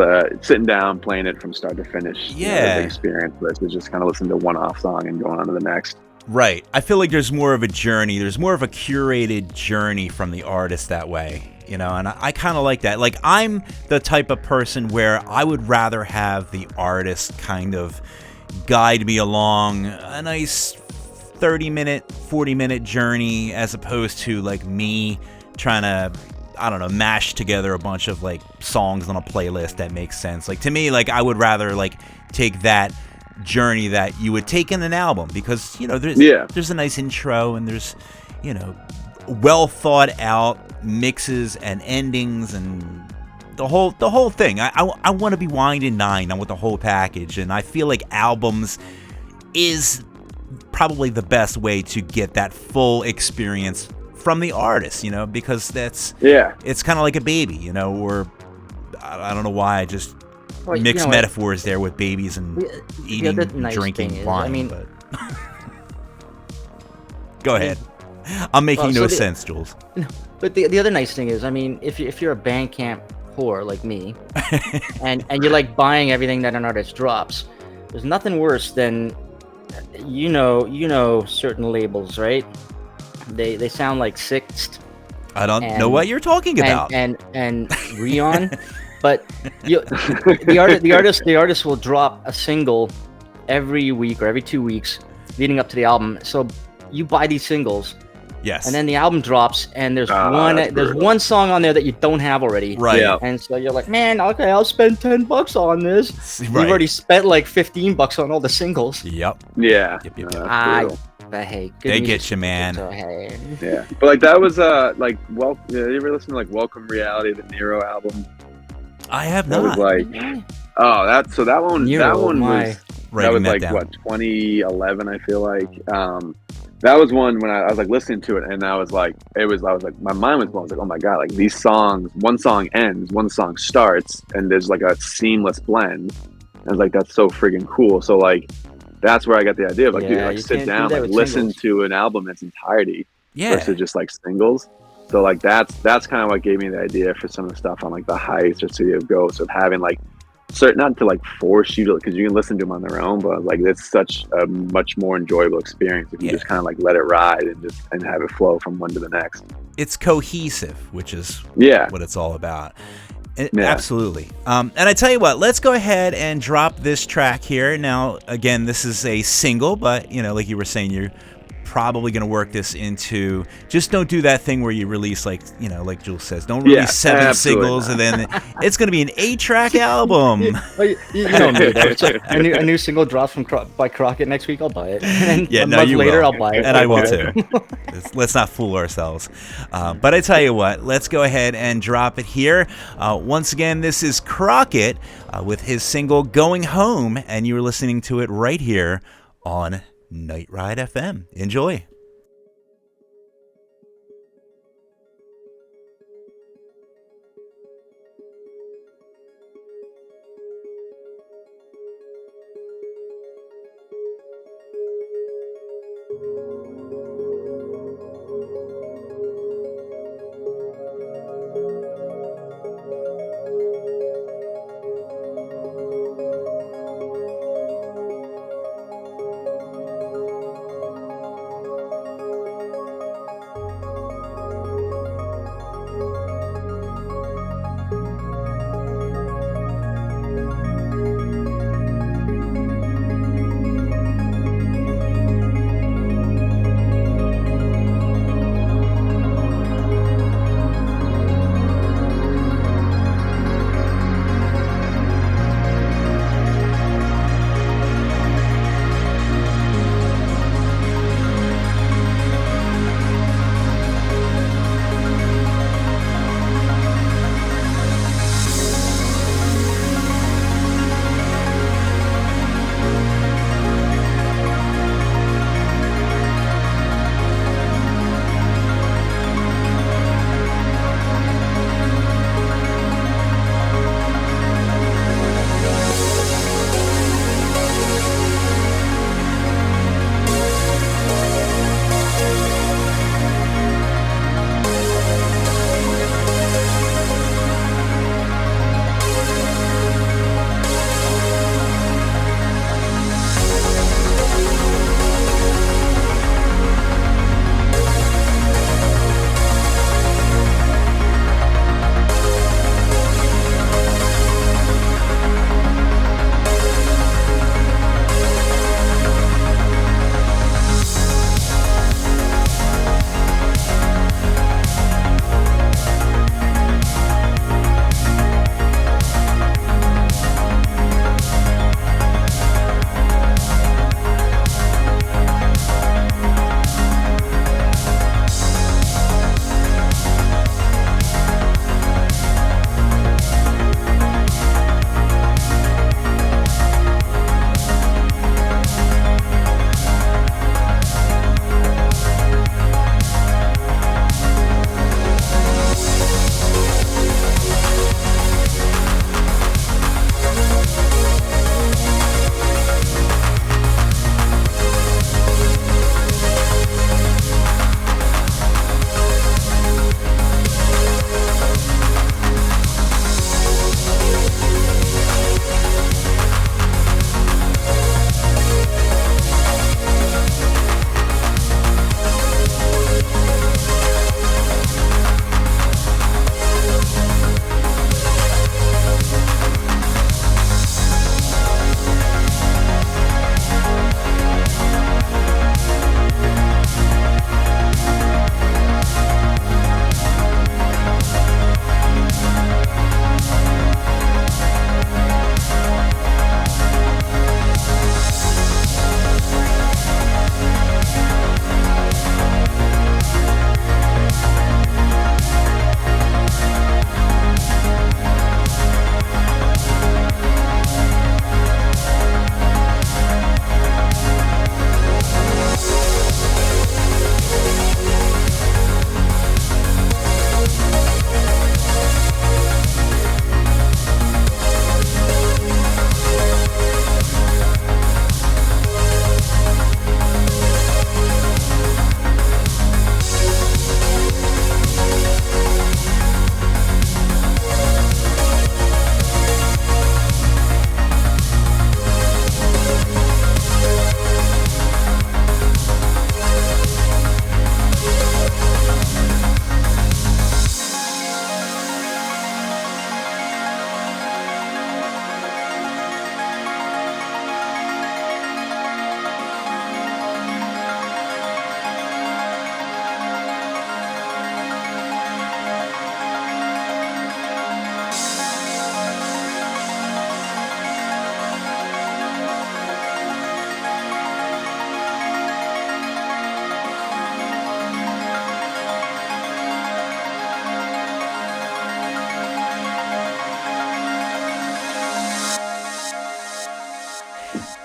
sitting down playing it from start to finish. Yeah, the experience versus just kind of listening to one-off song and going on to the next. Right. I feel like there's more of a journey. There's more of a curated journey from the artist that way, and I kind of like that. Like, I'm the type of person where I would rather have the artist kind of guide me along a nice 30-minute, 40-minute journey, as opposed to like me trying to, I don't know, mash together a bunch of like songs on a playlist that makes sense. Like, to me, like, I would rather like take that journey that you would take in an album, because there's a nice intro, and there's well thought out mixes and endings and the whole thing. I want to be wined and dined. I want the whole package, and I feel like albums is probably the best way to get that full experience from the artist, because it's kind of like a baby, or I don't know why I just mix metaphors there with babies and eating and drinking wine. But go ahead. I'm making no sense, Jules. But the other nice thing is, if you're a Bandcamp whore like me, and you like buying everything that an artist drops, there's nothing worse than certain labels, right? They sound like Sixth. I don't know what you're talking about. And Rion, but the artist will drop a single every week or every 2 weeks leading up to the album. So you buy these singles. Yes. And then the album drops, and there's one song on there that you don't have already. Right. Yeah. And so you're like, man, okay, I'll spend $10 on this. Right. You've already spent like $15 on all the singles. Yep. Yeah. But hey, they get you, man. So, hey. Yeah. But like that was you ever listen to like Welcome Reality, the Nero album? I have not. That was like that one was like down. what, 2011, I feel like. That was one when I was like listening to it, and I was like, my mind was blown. I was like, oh my god, like these songs, one song ends, one song starts, and there's like a seamless blend. I was like, that's so friggin' cool. So like, that's where I got the idea of like, sit down, like listen to an album in its entirety versus just like singles. So like that's kind of what gave me the idea for some of the stuff on like the Heights or City of Ghosts, of having like not to like force you to, because you can listen to them on their own, but like it's such a much more enjoyable experience if you just kind of like let it ride and have it flow from one to the next. It's cohesive, which is what it's all about. Absolutely. And I tell you what, let's go ahead and drop this track here. Now, again, this is a single, but like you were saying, you're probably going to work this into, just don't do that thing where you release like Jules says, don't release 7 singles and then it's going to be an 8-track album. you know me, though. It's like a new single drops by Crockett next week, I'll buy it. And a month later, I'll buy it. And I will too. Let's not fool ourselves. But I tell you what, let's go ahead and drop it here. Once again, this is Crockett with his single Going Home, and you were listening to it right here on Night Ride FM. Enjoy.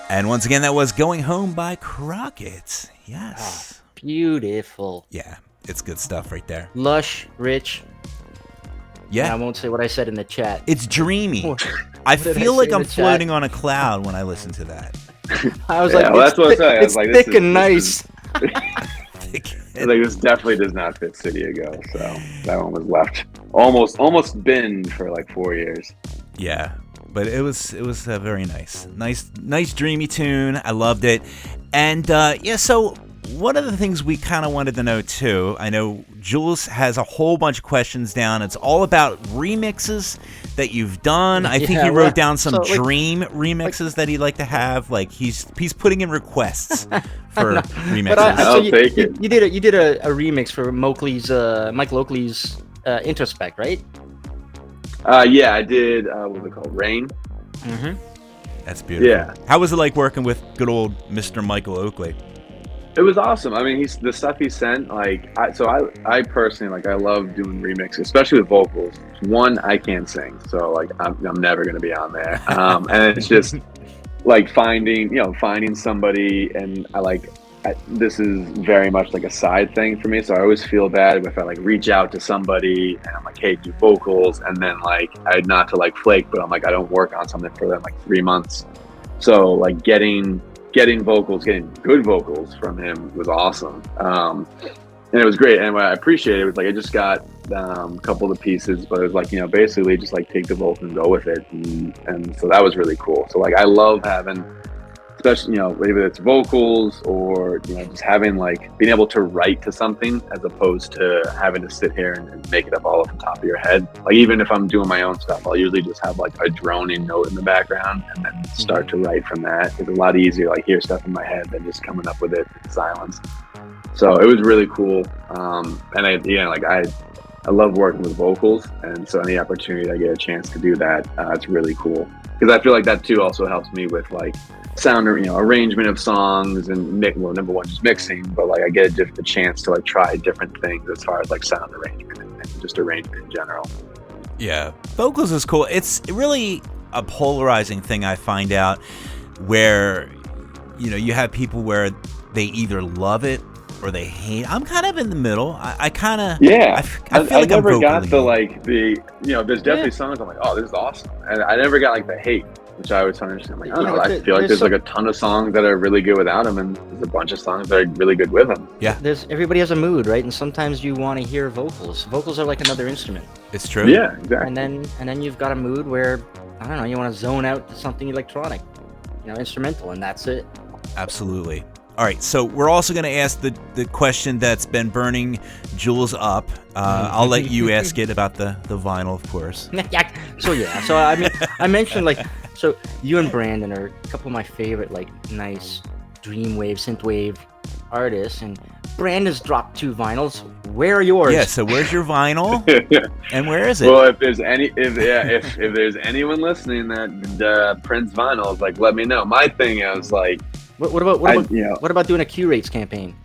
And once again, that was Going Home by Crockett. Yes. Beautiful. Yeah, it's good stuff right there. Lush, rich. Yeah. And I won't say what I said in the chat. It's dreamy. I feel like I'm floating on a cloud when I listen to that. I was Yeah, like, well, that's what I said. I was it's like, thick and nice. Like, this definitely does not fit City Ago, so that one was left almost binned for like 4 years. Yeah, but it was very nice dreamy tune. I loved it. And so one of the things we kind of wanted to know too, I know Jules has a whole bunch of questions down. It's all about remixes that you've done. I think he wrote down some dream remixes that he'd like to have. Like he's putting in requests for remixes. But I'll take it. You did a remix for Mike Loakley's Introspect, right? Yeah, I did. What was it called? Rain. Mm-hmm. That's beautiful. Yeah. How was it like working with good old Mr. Michael Oakley? It was awesome. I mean, the stuff he sent, like, I personally, like, I love doing remixes, especially with vocals. One, I can't sing, so like, I'm never gonna be on there. And it's just like finding somebody, and this is very much like a side thing for me. So I always feel bad if I like reach out to somebody and I'm like, hey, do vocals, and then like not to like flake, but I'm like, I don't work on something for them like 3 months. So like getting good vocals from him was awesome. And it was great. And what I appreciated was like, I just got a couple of the pieces, but it was like, basically just like take the vocals and go with it. And so that was really cool. So like, I love having, especially, whether it's vocals or, just having like being able to write to something as opposed to having to sit here and make it up all off the top of your head. Like, even if I'm doing my own stuff, I'll usually just have like a droning note in the background and then start to write from that. It's a lot easier, like hear stuff in my head than just coming up with it in silence. So it was really cool. And I love working with vocals. And so any opportunity I get a chance to do that, it's really cool. Because I feel like that too also helps me with like sound, arrangement of songs and number one, just mixing, but like I get a chance to like try different things as far as like sound arrangement and just arrangement in general. Yeah, vocals is cool. It's really a polarizing thing, I find out, where you have people where they either love it or they hate. I'm kind of in the middle. I kind of I feel like I never got there's definitely songs I'm like, oh, this is awesome, and I never got like the hate, which I always understand. I'm like, I don't know. I feel like there's like a ton of songs that are really good without him, and there's a bunch of songs that are really good with him. Yeah. Everybody has a mood, right? And sometimes you want to hear vocals. Vocals are like another instrument. It's true. Yeah, exactly. And then you've got a mood where, I don't know, you want to zone out to something electronic, instrumental, and that's it. Absolutely. All right, so we're also going to ask the question that's been burning Jules up. I'll let you ask it about the vinyl, of course. So I mean, I mentioned like, so you and Brandon are a couple of my favorite like nice dreamwave, synthwave artists, and Brandon's dropped 2 vinyls. Where are yours? Yeah, so where's your vinyl? And where is it? Well, if there's anyone listening that prints vinyls, like let me know. My thing is like, what about doing a Q-Rates campaign?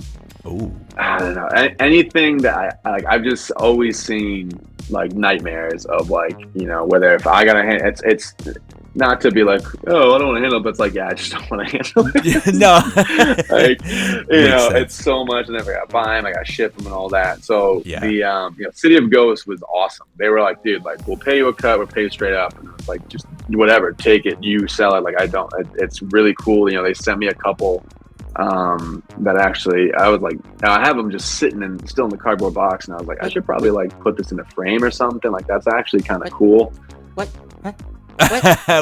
Oh, I don't know. Anything that I've just always seen like nightmares of like, whether if I gotta handle it's not to be like, oh, I don't want to handle it, but it's like, yeah, I just don't want to handle it. No. Like, it's so much, and then I got to buy them, I got to ship them and all that. So the City of Ghosts was awesome. They were like, dude, like, we'll pay you a cut, we'll pay you straight up. And it's like, just whatever, take it, you sell it. Like, it's really cool. They sent me a couple that actually, I was like, I have them just sitting and still in the cardboard box, and I was like, I should probably like put this in a frame or something. Like, that's actually kind of cool. What?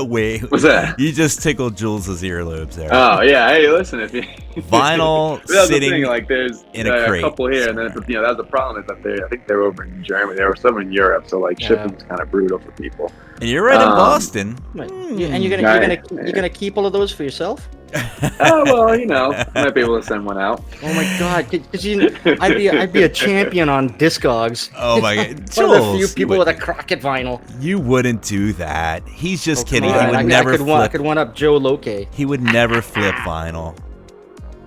Wait, what's that? You just tickled Jules's earlobes there. Oh yeah, hey, listen, if you vinyl sitting thing, like there's in a crate. A couple here, and then that's the problem is that I think they're over in Germany. There were some in Europe, so like shipping's kind of brutal for people. And you're right in Boston. Right. And you're gonna keep all of those for yourself? Oh well, might be able to send one out. Oh my god, because I'd be a champion on Discogs. Oh my god, one of the few people with a Crockett vinyl. You wouldn't do that. He's just kidding. On. He would never flip. I could one up Joe Loke. He would never flip vinyl.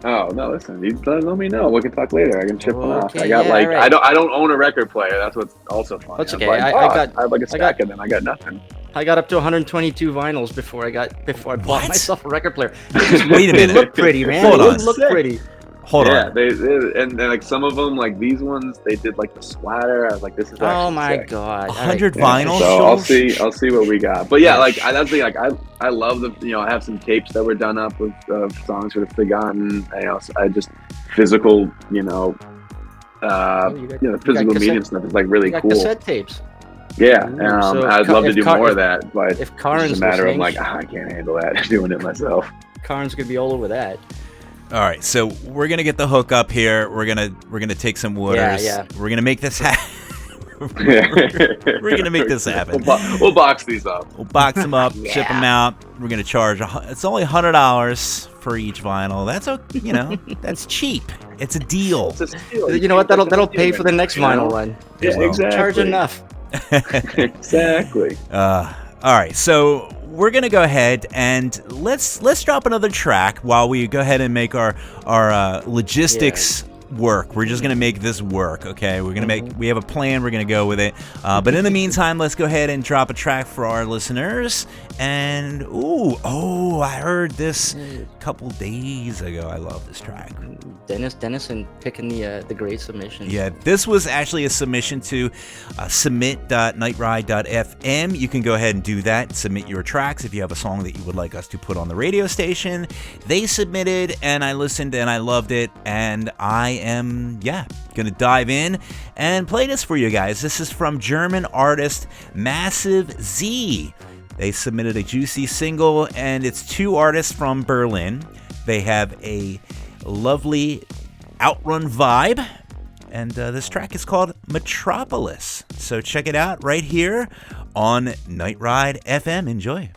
Oh no! Listen, let me know. We can talk later. I can chip one off. I got right. I don't own a record player. That's what's also fun. That's okay. I have like a stack of them. I got nothing. I got up to 122 vinyls before I bought What? myself a record player. Wait a They minute. look pretty, man. Hold They on. look Sick. pretty. Hold yeah, on. they and like some of them, like these ones, they did like the splatter. I was like, this is actually Oh my sick. god. 100 Yeah, vinyl. so I'll Jules? see what we got. But yeah, Yeah. like that's the like I love the I have some tapes that were done up with songs that are forgotten. I just physical Oh, you got physical cassette- medium stuff is like really You got cool. cassette tapes. Yeah, Ooh, so I'd love to if do Car- more if- of that, but If it's Karen's just a matter of listening, like I can't handle that doing it myself. Karen's gonna be all over that. All right, so we're gonna get the hook up here. We're gonna take some waters. Yeah. We're gonna make this happen. We're gonna make this happen. We'll box these up. We'll box them up, ship them out. We're gonna charge. It's only $100 for each vinyl. That's cheap. It's a deal. It's a steal. You know what? That'll pay for the next vinyl run. Yeah, It will. exactly. Charge enough. Exactly. All right, so we're gonna go ahead and let's drop another track while we go ahead and make our logistics work. We're just gonna make this work, okay? We have a plan. We're gonna go with it. But in the meantime, let's go ahead and drop a track for our listeners. And I heard this a couple days ago. I love this track. Dennis, and picking the great submissions. Yeah, this was actually a submission to submit.nightride.fm. You can go ahead and do that. Submit your tracks if you have a song that you would like us to put on the radio station. They submitted, and I listened, and I loved it, and I am, going to dive in and play this for you guys. This is from German artist Massive Z. They submitted a juicy single, and it's two artists from Berlin. They have a lovely outrun vibe, and this track is called Metropolis. So check it out right here on Night Ride FM. Enjoy.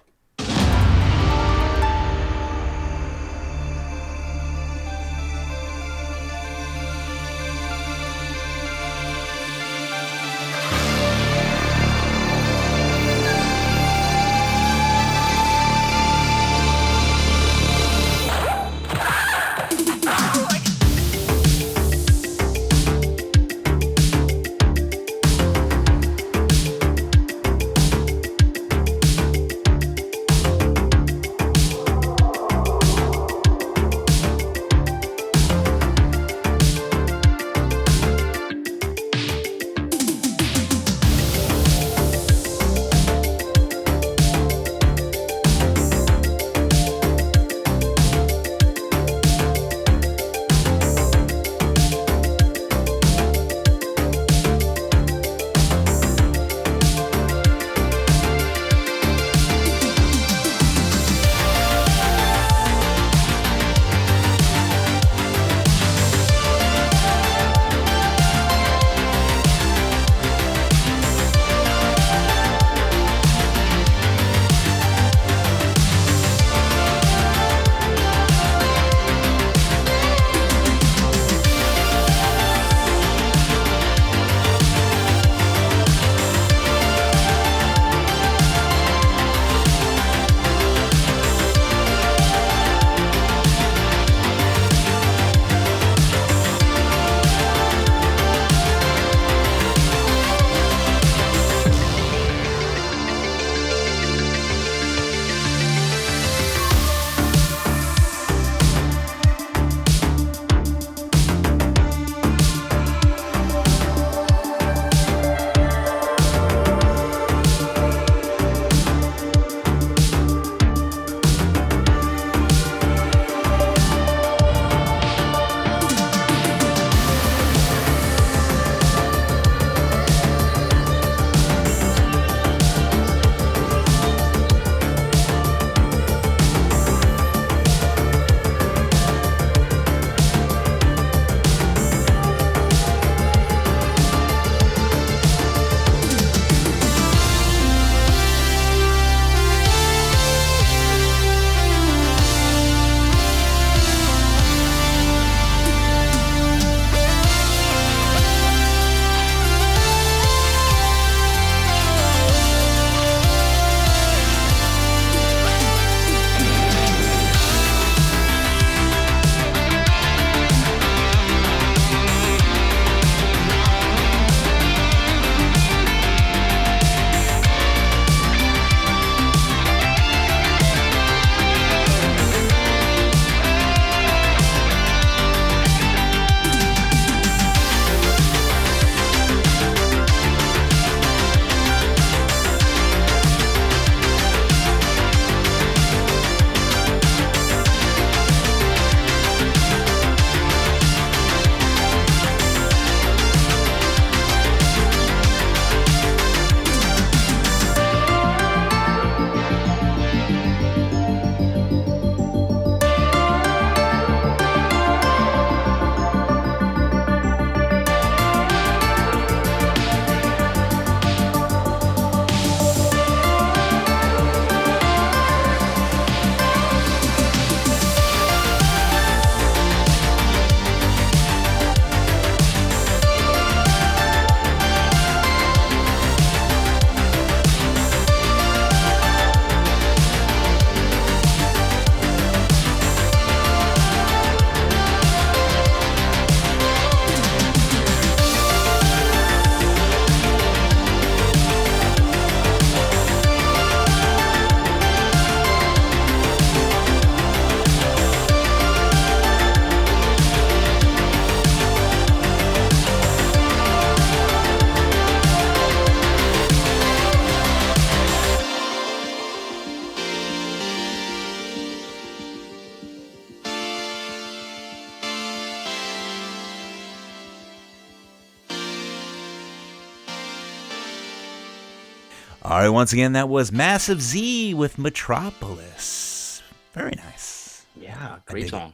All right, once again, that was Massive Z with Metropolis. Very nice. Yeah, great song.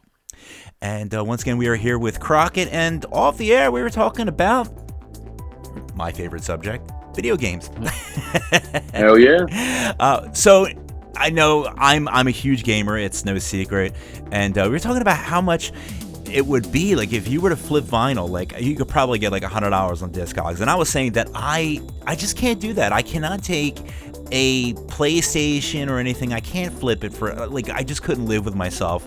And once again, we are here with Crockett, and off the air, we were talking about my favorite subject, video games. Hell yeah. So I know I'm a huge gamer. It's no secret. And we were talking about how much it would be like if you were to flip vinyl. Like you could probably get like $100 on Discogs. And I was saying that I just can't do that. I cannot take a PlayStation or anything. I can't flip it for like I just couldn't live with myself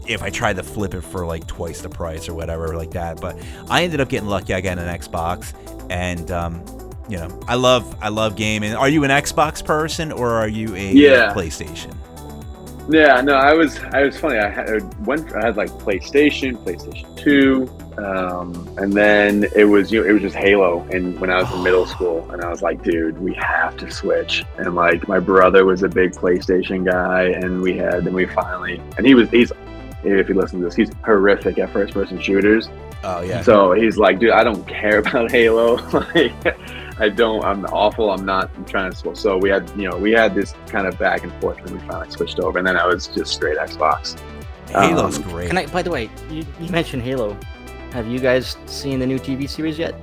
if I tried to flip it for like twice the price or whatever like that. But I ended up getting lucky. I got an Xbox, and you know, I love gaming. Are you an Xbox person or are you a PlayStation? Yeah, no, I was funny. I had like PlayStation 2, and then it was just Halo. And when I was in middle school, and I was like, dude, we have to switch. And like my brother was a big PlayStation guy, and he's if you listen to this, he's horrific at first-person shooters. Oh yeah. So he's like, dude, I don't care about Halo. Like, I'm awful. I'm trying to. So we had this kind of back and forth, and we finally switched over. And then I was just straight Xbox. Halo's great. By the way, you mentioned Halo. Have you guys seen the new TV series yet?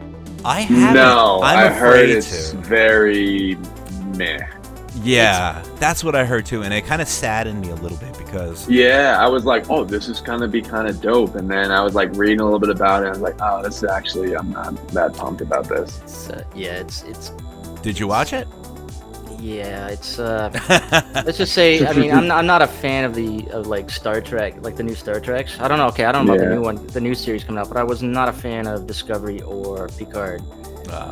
I haven't. No, I heard afraid it's to. very meh. Yeah, that's what I heard too, and it kind of saddened me a little bit because I was like, oh, this is gonna be kind of dope, and then I was like reading a little bit about it. I was like, oh, this is actually, I'm not that pumped about this. It's. Did you watch it? Yeah, it's. Let's just say, I mean, I'm not a fan of like Star Trek, like the new Star Treks. I don't know. Okay, I don't know about the new series coming out, but I was not a fan of Discovery or Picard.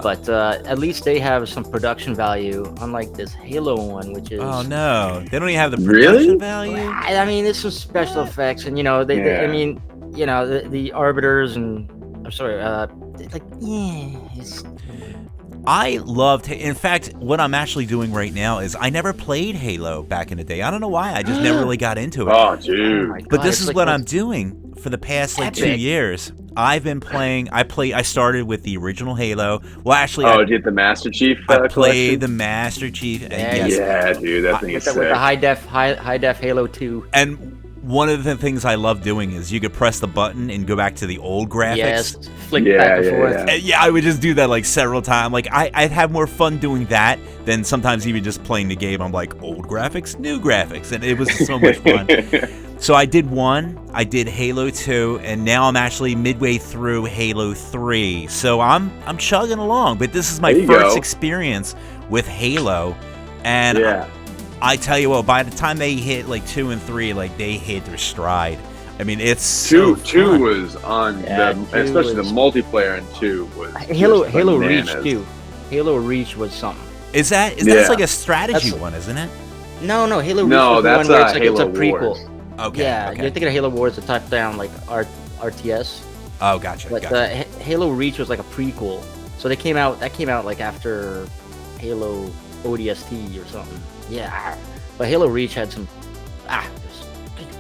But at least they have some production value, unlike this Halo one, which is... Oh, no. They don't even have the production value? I mean, there's some special effects, and, you know, I mean, you know, the Arbiters and... I'm sorry, it's... I loved... In fact, what I'm actually doing right now is I never played Halo back in the day. I don't know why. I just never really got into it. Oh, dude. God, but this is what I'm doing for the past, like, 2 years. I've been playing... I started with the original Halo. Well, actually... did you get the Master Chief I played the Master Chief. Yeah, dude, that thing is sick. With the high def Halo 2. And one of the things I love doing is you could press the button and go back to the old graphics. Yes, flick back and forth. Yeah, I would just do that like several times. Like I'd have more fun doing that than sometimes even just playing the game. I'm like, old graphics, new graphics, and it was so much fun. So I did I did Halo 2, and now I'm actually midway through Halo 3. So I'm chugging along, but this is my first experience with Halo, and I tell you what, by the time they hit like 2 and 3, like they hit their stride. I mean, it's two was on especially the multiplayer in 2 was Halo Reach too. Halo Reach was something. Is that's like a strategy one, isn't it? No, Halo Reach was the one where it's like it's a prequel. Wars. Okay. Yeah, okay. you're thinking of Halo Wars, the top-down like RTS. Oh, gotcha. But Halo Reach was like a prequel, so that came out like after Halo ODST or something. Yeah, but Halo Reach had some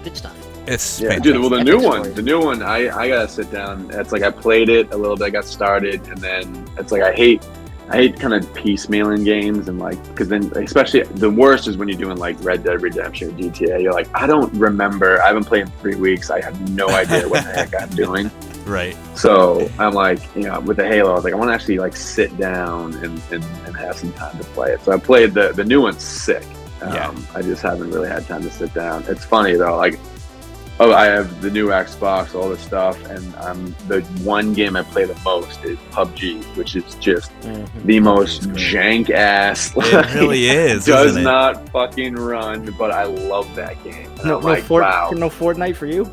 good stuff. It's dude. Well, the new one, I gotta sit down. It's like I played it a little bit, I got started, and then it's like I hate kind of piecemealing games, and like because then especially the worst is when you're doing like Red Dead Redemption or GTA. You're like, I don't remember. I haven't played in 3 weeks. I have no idea what the heck I'm doing. Right. So I'm like, you know, with the Halo, I was like, I want to actually like sit down and have some time to play it. So I played the new one's sick. I just haven't really had time to sit down. It's funny though, like, I have the new Xbox, all this stuff, and the one game I play the most is PUBG, which is just the most jank ass. It really is. Does not fucking run, but I love that game. No Fortnite for you?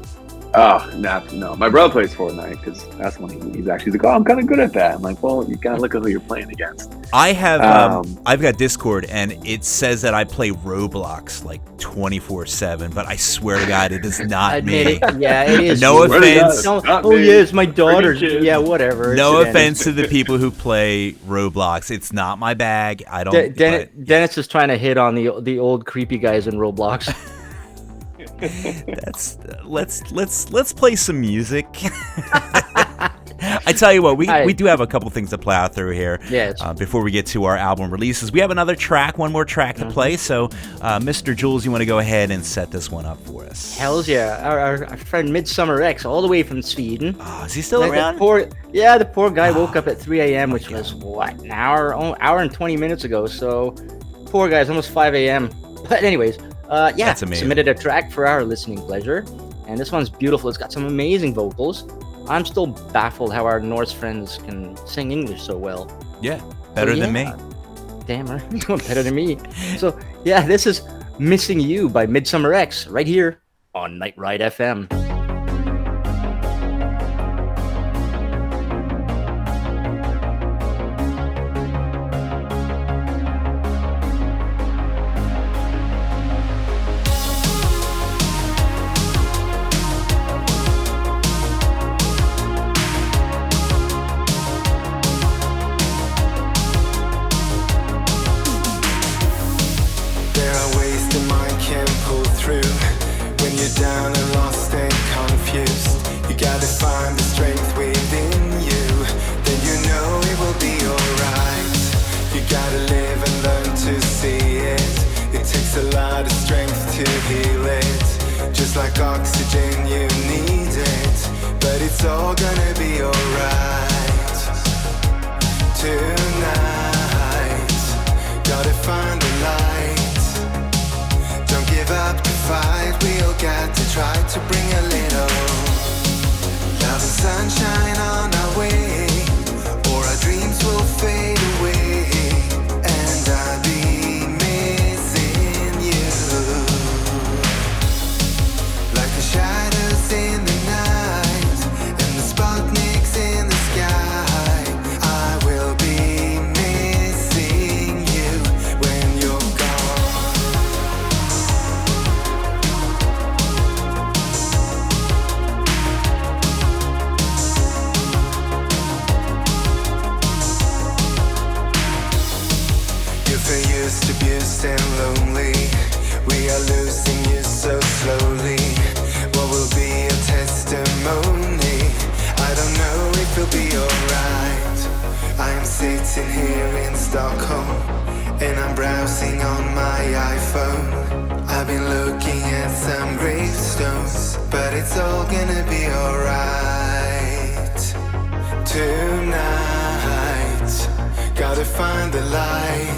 Oh, no. My brother plays Fortnite because that's when he's actually like, oh, I'm kind of good at that. I'm like, well, you gotta look at who you're playing against. I have, I've got Discord, and it says that I play Roblox like 24/7, but I swear to God, it is not me. Yeah, it is. No offense. It's my daughter's. Yeah, whatever. No offense to the people who play Roblox. It's not my bag. I don't. Dennis is trying to hit on the old creepy guys in Roblox. Let's play some music. I tell you what, we All right. do have a couple things to plow through here. Yeah, before we get to our album releases, we have one more track to play. So, Mr. Jules, you want to go ahead and set this one up for us? Hells yeah. Our friend Midsummer X, all the way from Sweden. Oh, is he still around? The poor guy woke up at 3 a.m., which was, an hour and 20 minutes ago. So, poor guy's almost 5 a.m. But anyways, That's amazing. Submitted a track for our listening pleasure. And this one's beautiful. It's got some amazing vocals. I'm still baffled how our Norse friends can sing English so well. Yeah, better than me. Damn, right? Better than me. So, yeah, this is Missing You by Midsummer X right here on Night Ride FM. Down and lost and confused, you gotta find the strength within you. Then you know it will be alright. You gotta live and learn to see it. It takes a lot of strength to heal it. Just like oxygen, you need it. But it's all gonna be alright. Tonight, gotta find the light. Don't give up the fight, we all got to try to bring a little love and sunshine on our way, or our dreams will fade away, and I'll be missing you. Like the shadows in the night, and the Sputniks in the sky, I will be missing you when you're gone. Abused and lonely, we are losing you so slowly. What will be your testimony? I don't know if it'll be alright. I am sitting here in Stockholm, and I'm browsing on my iPhone. I've been looking at some gravestones, but it's all gonna be alright. Tonight, gotta find the light.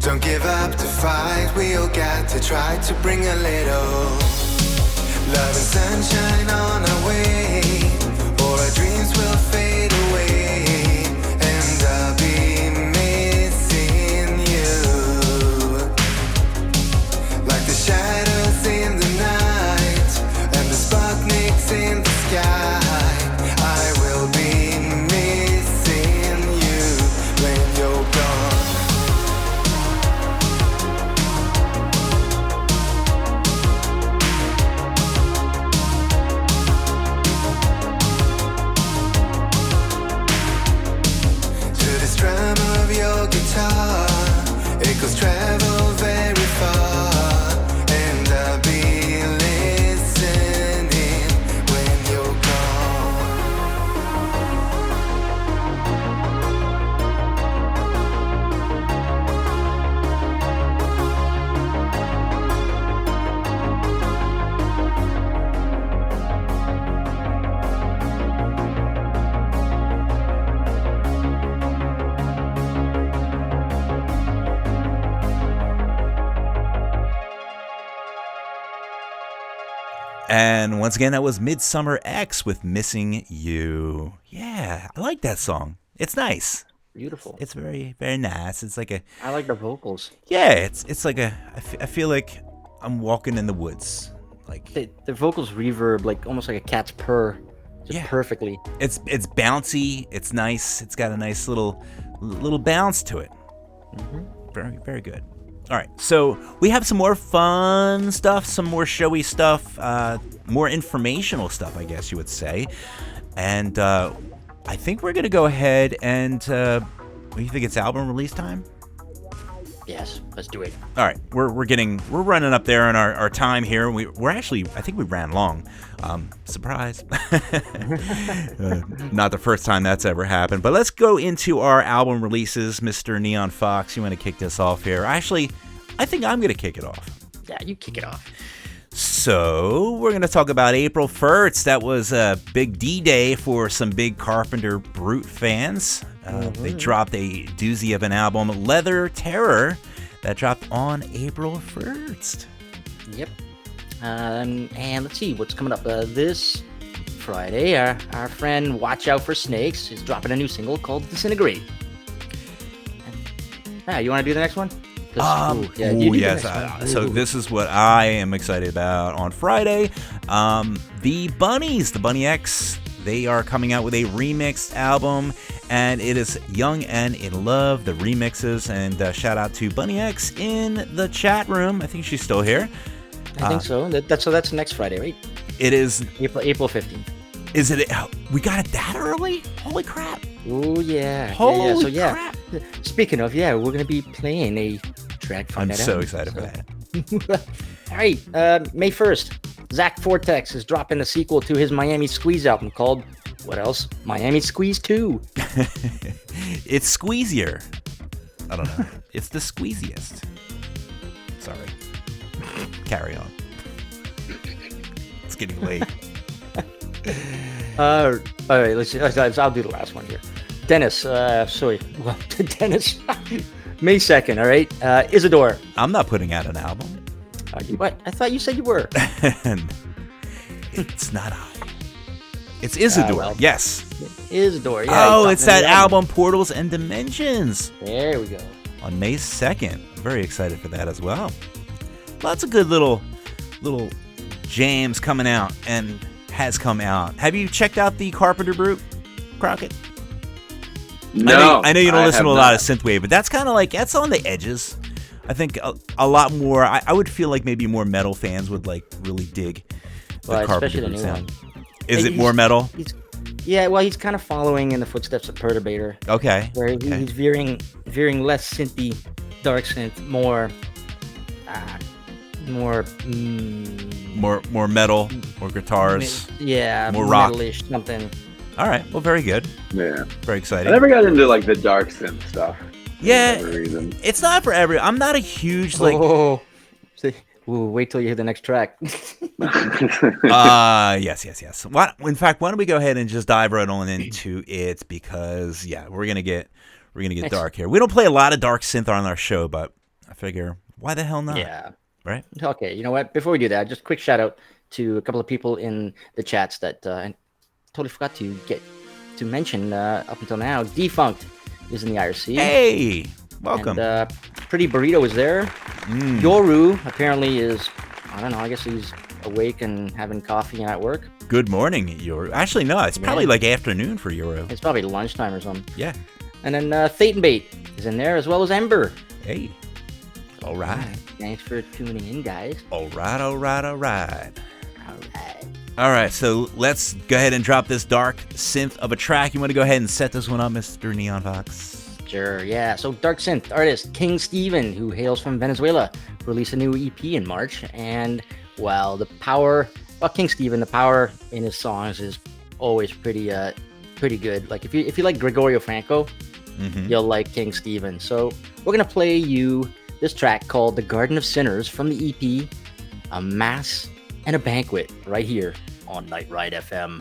Don't give up the fight, we all got to try to bring a little love and sunshine on our way, or our dreams will fade away, and I'll be missing you. Like the shadows in the night, and the Sputniks in the sky, I will be missing you when you're gone. Strum of your guitar, echoes travel very far, and I'll be listening when you're And once again, that was Midsummer X with Missing You. Yeah, I like that song. It's nice. Beautiful. It's very, very nice. It's like I like the vocals. Yeah, it's like I feel like I'm walking in the woods. Like The vocals reverb like almost like a cat's purr. Just perfectly. It's bouncy. It's nice. It's got a nice little bounce to it. Mm-hmm. Very, very good. All right, so we have some more fun stuff, some more showy stuff, more informational stuff, I guess you would say. And I think we're going to go ahead and, what do you think, it's album release time? Yes, let's do it. All right, we're running up there on our time here. We're actually, I think we ran long. Surprise. Not the first time that's ever happened. But let's go into our album releases. Mr. Neon Fox, you want to kick this off here? Actually, I think I'm going to kick it off. Yeah, you kick it off. So we're going to talk about April 1st. That was a big D-Day for some big Carpenter Brute fans. They dropped a doozy of an album, Leather Terror, that dropped on April 1st. Yep. And let's see what's coming up this Friday. Our friend Watch Out for Snakes is dropping a new single called Disintegrate. You want to do the next one? Yes. So this is what I am excited about on Friday. The Bunnies, the Bunny X, they are coming out with a remixed album, and it is Young and in Love, the remixes. And shout out to Bunny X in the chat room. I think she's still here. I think so. That's next Friday, right? It is April 15th. Is it? We got it that early? Holy crap! Oh yeah. Holy crap! Speaking of, we're gonna be playing a track from I'm that so album, excited for that. All right, May 1st, Zach Vortex is dropping a sequel to his Miami Squeeze album called, what else? Miami Squeeze 2. It's squeezier. I don't know. It's the squeeziest. Sorry. Carry on. It's getting late. All right, I'll do the last one here. Dennis, Dennis, May 2nd, all right? Isidore. I'm not putting out an album. What? I thought you said you were. It's not I. It's Isidore. Yes. Isidore. Yeah, it's that album Portals and Dimensions. There we go. On May 2nd. I'm very excited for that as well. Lots of good little jams coming out and has come out. Have you checked out the Carpenter Brute, Crockett? No. I know you don't listen to a lot not. of synthwave, but that's kind of like, that's on the edges. I think a lot more, I would feel like maybe more metal fans would like really dig the Carpenter Brute sound. Is it more metal? He's kind of following in the footsteps of Perturbator. Okay. Where he's veering less synthy, dark synth, more metal, more guitars. More rock. Metal-ish, something. All right. Well, very good. Yeah. Very exciting. I never got into like the dark synth stuff. Yeah. For whatever reason. It's not for everyone. I'm not a huge like. Wait till you hear the next track. Yes. In fact, why don't we go ahead and just dive right on into it, because we're gonna get dark here. We don't play a lot of dark synth on our show, but I figure why the hell not? Yeah. Right. Okay. You know what? Before we do that, just a quick shout out to a couple of people in the chats that I totally forgot to get to mention up until now. Defunct is in the IRC. Hey, welcome. And, Pretty Burrito is there. Yoru apparently is, I don't know, I guess he's awake and having coffee and at work. Good morning, Yoru. Actually, no, it's probably like afternoon for Yoru. It's probably lunchtime or something. Yeah. And then Fate and Bait is in there, as well as Ember. Hey. All right. Thanks for tuning in, guys. All right. All right, so let's go ahead and drop this dark synth of a track. You want to go ahead and set this one up, Mr. Neon Fox? Sure, yeah. So dark synth artist King Steven, who hails from Venezuela, released a new EP in March. And, King Steven, the power in his songs is always pretty good. Like, if you like Gregorio Franco, you'll like King Steven. So we're going to play you this track called The Garden of Sinners from the EP, A Mass and a Banquet, right here on Night Ride FM.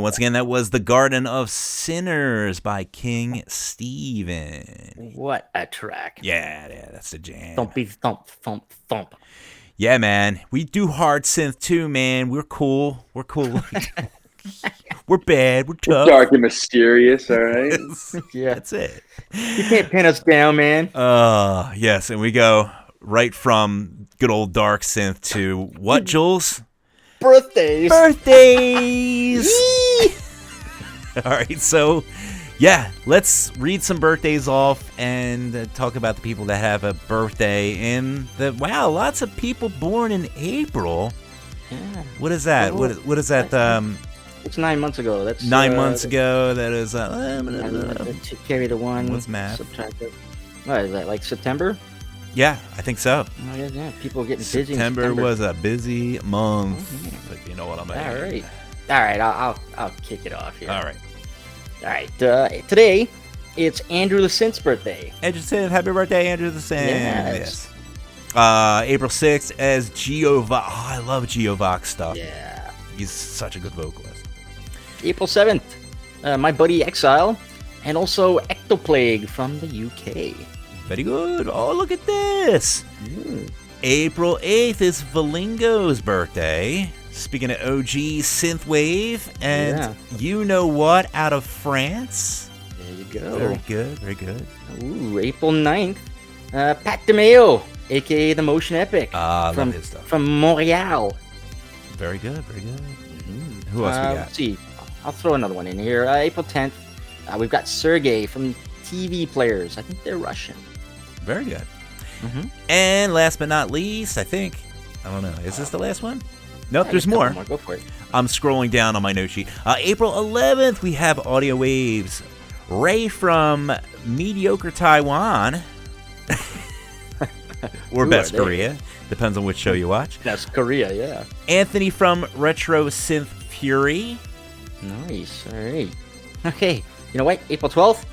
Once again, that was The Garden of Sinners by King Steven. What a track. Yeah, that's the jam. Thumpy thump, thump, thump. Yeah, man. We do hard synth too, man. We're cool. We're We're bad. We're tough. Dark and mysterious, all right? Yeah. That's it. You can't pin us down, man. Yes, and we go right from good old dark synth to what, Jules? Birthdays. All right, so Yeah, let's read some birthdays off and talk about the people that have a birthday wow, lots of people born in April. Yeah. What is that? What is that? It's 9 months ago. That's 9 months ago. That is. To carry the one. What's math? Subtract it. What is that? Like September? Yeah, I think so. Oh, yeah. People are getting busy. September was a busy month. If you know what I mean. All right. I'll kick it off here. All right. Today, it's Andrew the Synth's birthday. Andrew the Synth, happy birthday, Andrew the Synth. Yes. April 6th as Geovox. Oh, I love Geovox stuff. Yeah. He's such a good vocalist. April 7th, my buddy Exile, and also Ectoplague from the UK. Very good. Oh, look at this. April 8th is Valingo's birthday. Speaking of OG Synthwave, and you know what, out of France. There you go. Very good, very good. Ooh, April 9th, Pat DeMeo, a.k.a. The Motion Epic. I love his stuff. From Montreal. Very good, very good. Who else we got? Let's see. I'll throw another one in here. April 10th, we've got Sergey from TV Players. I think they're Russian. Very good. And last but not least, I think, I don't know, is this the last one? Nope, there's more. Go for it. I'm scrolling down on my note sheet. April 11th, we have Audio Waves. Ray from mediocre Taiwan. Or Best Korea. Depends on which show you watch. That's Korea, yeah. Anthony from Retro Synth Fury. Nice. All right. Okay. You know what? April 12th,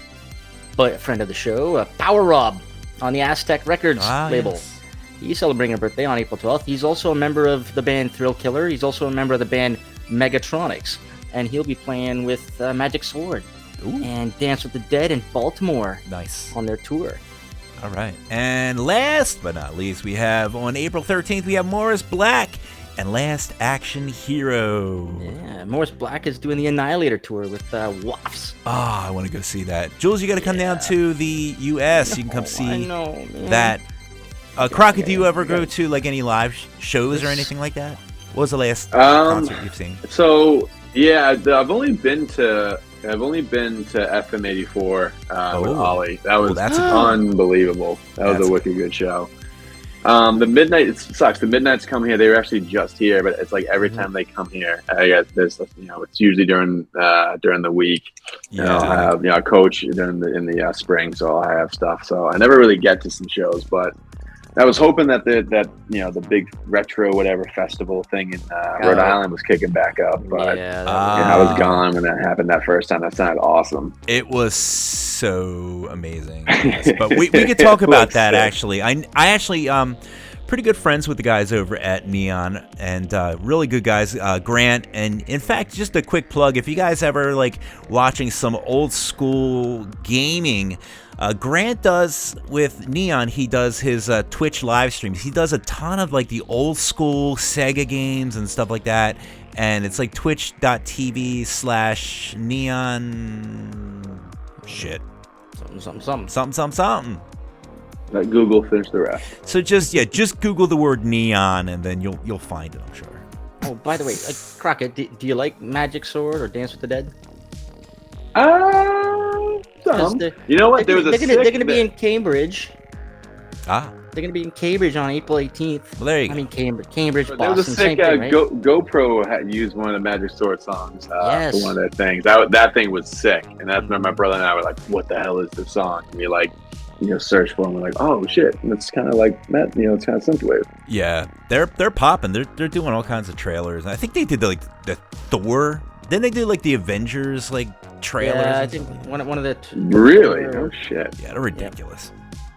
but friend of the show, Power Rob on the Aztec Records label. Yes. He's celebrating a birthday on April 12th. He's also a member of the band Thrill Killer. He's also a member of the band Megatronics. And he'll be playing with Magic Sword and Dance with the Dead in Baltimore. Nice. On their tour. All right. And last but not least, we have on April 13th, we have Morris Black and Last Action Hero. Yeah, Morris Black is doing the Annihilator tour with Wafts. Oh, I want to go see that. Jules, you got to come down to the U.S. You can come see that. Crockett, do you ever go to like any live shows or anything like that? What was the last concert you've seen? So yeah, I've only been to FM84 with Ollie. That was unbelievable. That was a wicked good show. The Midnight, it sucks. The Midnights come here. They were actually just here, but it's like every time they come here, I get this. It's usually during the week. I'll have a coach in the spring, so I'll have stuff. So I never really get to some shows, but I was hoping that the big retro whatever festival thing in Rhode Island was kicking back up, but I was gone when that happened that first time. That sounded awesome. It was so amazing. Yes. But we could talk about that actually. I actually pretty good friends with the guys over at Neon, and really good guys, Grant. And in fact, just a quick plug, if you guys ever like watching some old school gaming, Grant does with Neon, he does his Twitch live streams. He does a ton of like the old school Sega games and stuff like that. And it's like twitch.tv/neon shit. Something. Let Google finish the rest. So just Google the word Neon and then you'll find it, I'm sure. Oh, by the way, Crockett, do you like Magic Sword or Dance with the Dead? You know what? They're going to be in Cambridge. They're going to be in Cambridge on April 18th. Well, there you go. I mean, Cambridge, Boston. There was a sick right? GoPro had used one of the Magic Sword songs for one of their things. That thing was sick, and that's when my brother and I were like, "What the hell is this song?" And we search for them. We're like, "Oh shit!" And it's kind of like that. It's kind of synthwave. Yeah, they're popping. They're doing all kinds of trailers. I think they did the Thor. Then they did like the Avengers trailers. Yeah, I think one of the. Really? Oh shit! Yeah, they're ridiculous.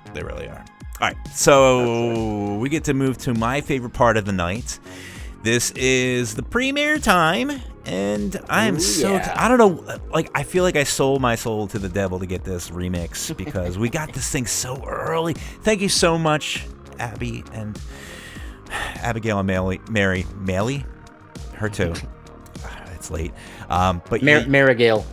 Yep. They really are. All right, so we get to move to my favorite part of the night. This is the premiere time, and I am I don't know, I feel like I sold my soul to the devil to get this remix because we got this thing so early. Thank you so much, Abby and Abigail and Mary, her too. It's late, but Marigail.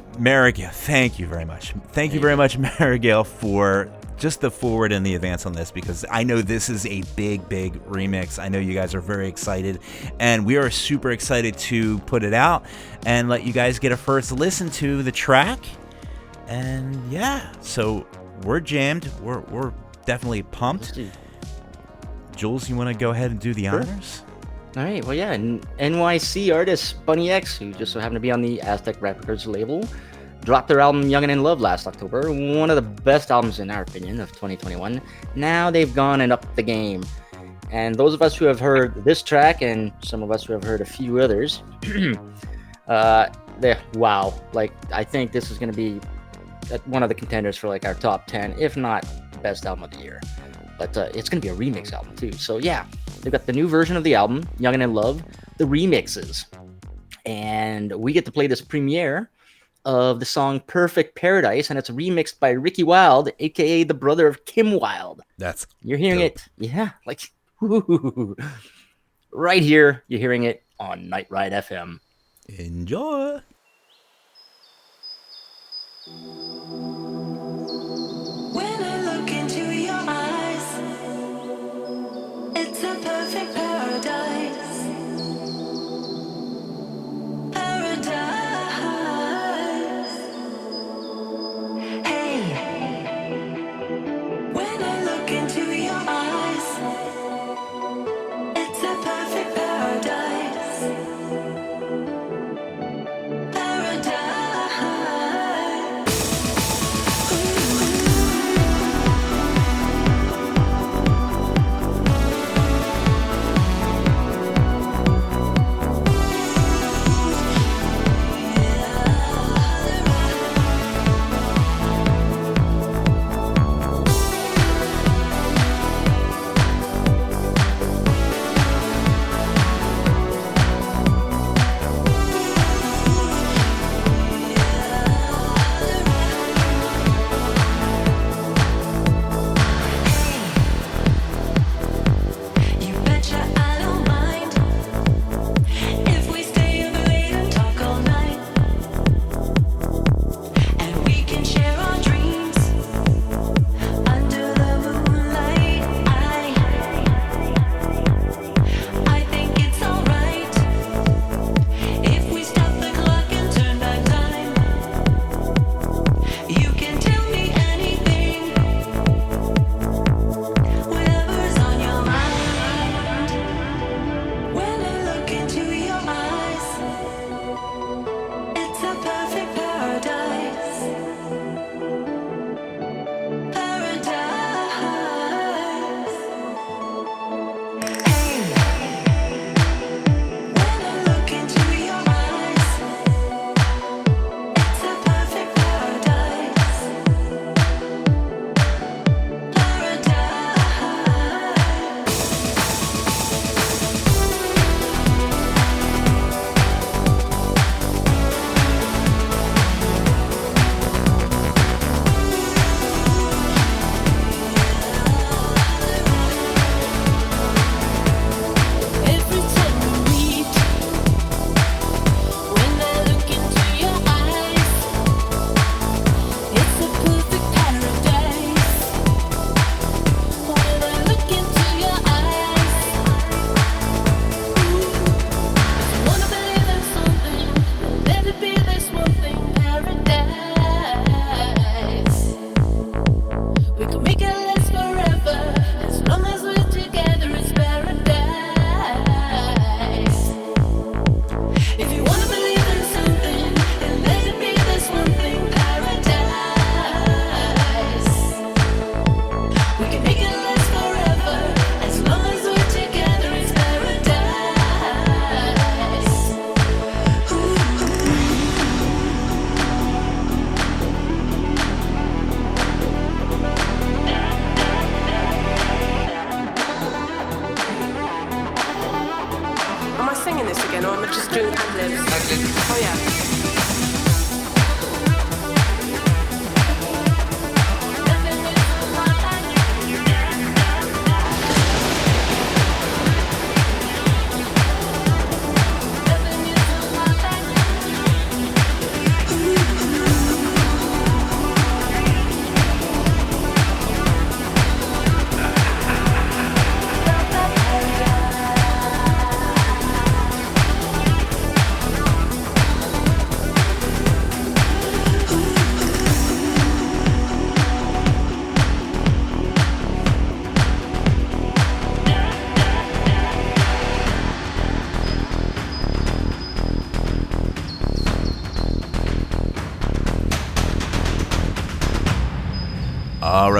Thank you very much. Thank you very much, Marigail, for just the forward and the advance on this, because I know this is a big remix. I know you guys are very excited, and we are super excited to put it out and let you guys get a first listen to the track. And yeah, so we're jammed. We're definitely pumped. Jules, you want to go ahead and do the honors? All right. Well, yeah. NYC artist Bunny X, who just so happened to be on the Aztec Records label, dropped their album Youngin' in Love last October. One of the best albums, in our opinion, of 2021. Now they've gone and upped the game. And those of us who have heard this track, and some of us who have heard a few others, wow. Like, I think this is going to be one of the contenders for like our top 10, if not best album of the year. But it's going to be a remix album too. So yeah, they've got the new version of the album, Youngin' in Love, the remixes. And we get to play this premiere of the song Perfect Paradise, and it's remixed by Ricky Wilde, aka the brother of Kim Wilde. You're hearing dope. it, yeah, like right here, you're hearing it on Night Ride FM. Enjoy. When I look into your eyes, it's a perfect paradise. Paradise. Hey. When I look into your eyes, it's a perfect paradise. Paradise.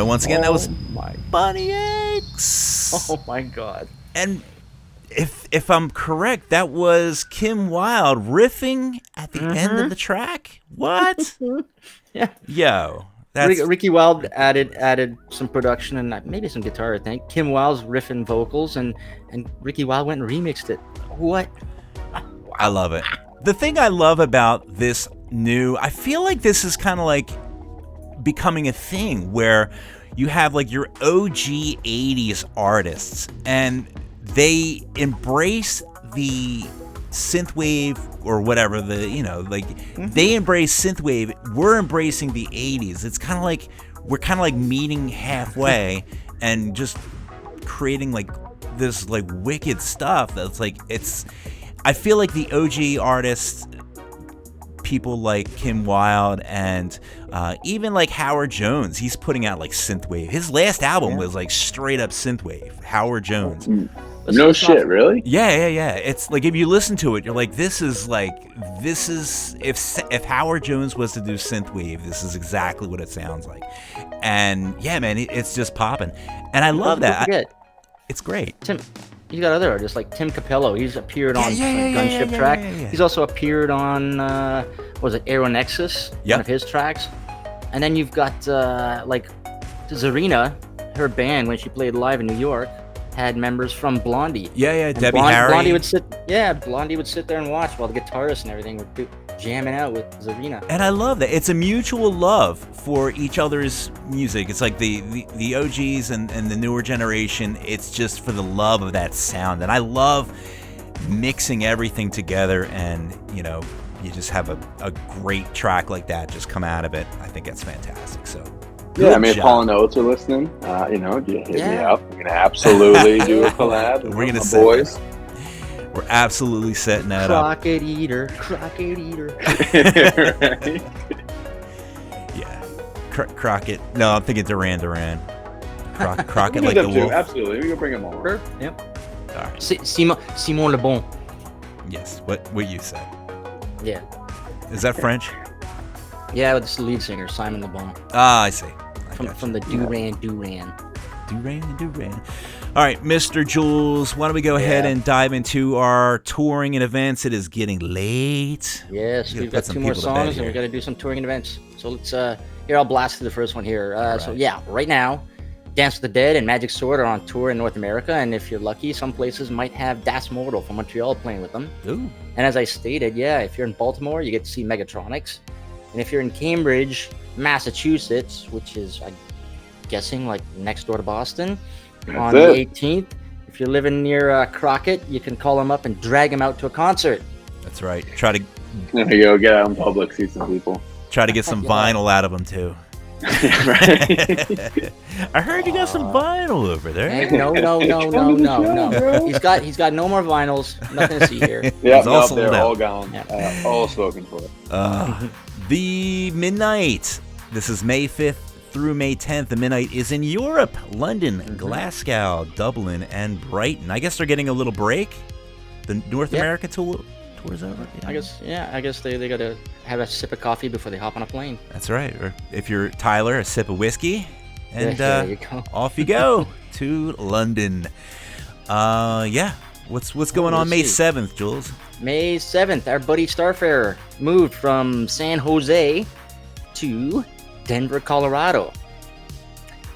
right, once again, that was my. Bunny Eggs. Oh my God. And if I'm correct, that was Kim Wilde riffing at the end of the track. What? Yeah. Yo, that's Ricky Wilde added some production and maybe some guitar, I think. Kim Wilde's riffing vocals, and Ricky Wilde went and remixed it. What? I love it. The thing I love about this I feel like this is kind of like becoming a thing where you have like your OG 80s artists and they embrace the synthwave or whatever they embrace synthwave. We're embracing the 80s. It's kind of like we're kind of like meeting halfway and just creating like this like wicked stuff that's like I feel like the OG artists, people like Kim Wilde and even like Howard Jones, he's putting out like synthwave. His last album was like straight up synthwave. Howard Jones. No shit, really? Yeah. It's like if you listen to it, you're like, this is if Howard Jones was to do synthwave, this is exactly what it sounds like. And yeah, man, it's just popping, and I love that. It's great. Tim, you got other artists like Tim Capello. He's appeared on Gunship track. He's also appeared on was it Aeronexus? One of his tracks. And then you've got like Zarina, her band when she played live in New York had members from Blondie. Yeah, Debbie Harry. Blondie would sit there and watch while the guitarists and everything would be jamming out with Zarina. And I love that. It's a mutual love for each other's music. It's like the OGs and the newer generation. It's just for the love of that sound. And I love mixing everything together and, you just have a great track like that just come out of it. I think that's fantastic. So yeah, I mean, if Paul and Oates are listening, you hit me up. We're gonna absolutely do a collab. We're gonna set boys. We're absolutely setting that up. Crockett Eater. Right? Yeah, Crockett. No, I'm thinking Duran. Crockett like the wolf. too. Absolutely, we can bring him on. Sure. Yep. All right. Simon Le Bon. Yes. What you said? Yeah. Is that French? Yeah, it's the lead singer, Simon Le Bon. Ah, I see. From the Duran. Duran. All right, Mr. Jules, why don't we go ahead and dive into our touring and events? It is getting late. Yes, we've got 2 more songs and we've got to do some touring and events. So let's, here, I'll blast through the first one here. Right. So yeah, right now, Dance with the Dead and Magic Sword are on tour in North America, and if you're lucky, some places might have Das Mortal from Montreal playing with them. Ooh. And as I stated, yeah, if you're in Baltimore, you get to see Megatronics. And if you're in Cambridge, Massachusetts, which is, I'm guessing, like next door to Boston, on the 18th, if you're living near Crockett, you can call them up and drag them out to a concert. That's right. There you go, get out in public, see some people. Try to get some vinyl out of them, too. Right. I heard you got some vinyl over there. Hey, no. He's got no more vinyls. Nothing to see here. Yeah, they're all gone. Yeah. All spoken for. The Midnight. This is May 5th through May 10th. The Midnight is in Europe, London, Glasgow, Dublin, and Brighton. I guess they're getting a little break. The North America tour's over. Yeah. I guess they got to have a sip of coffee before they hop on a plane. That's right. Or if you're Tyler, a sip of whiskey, and there you go. Off you go to London. What's going on May 7th, Jules? May 7th, our buddy Starfarer moved from San Jose to Denver, Colorado.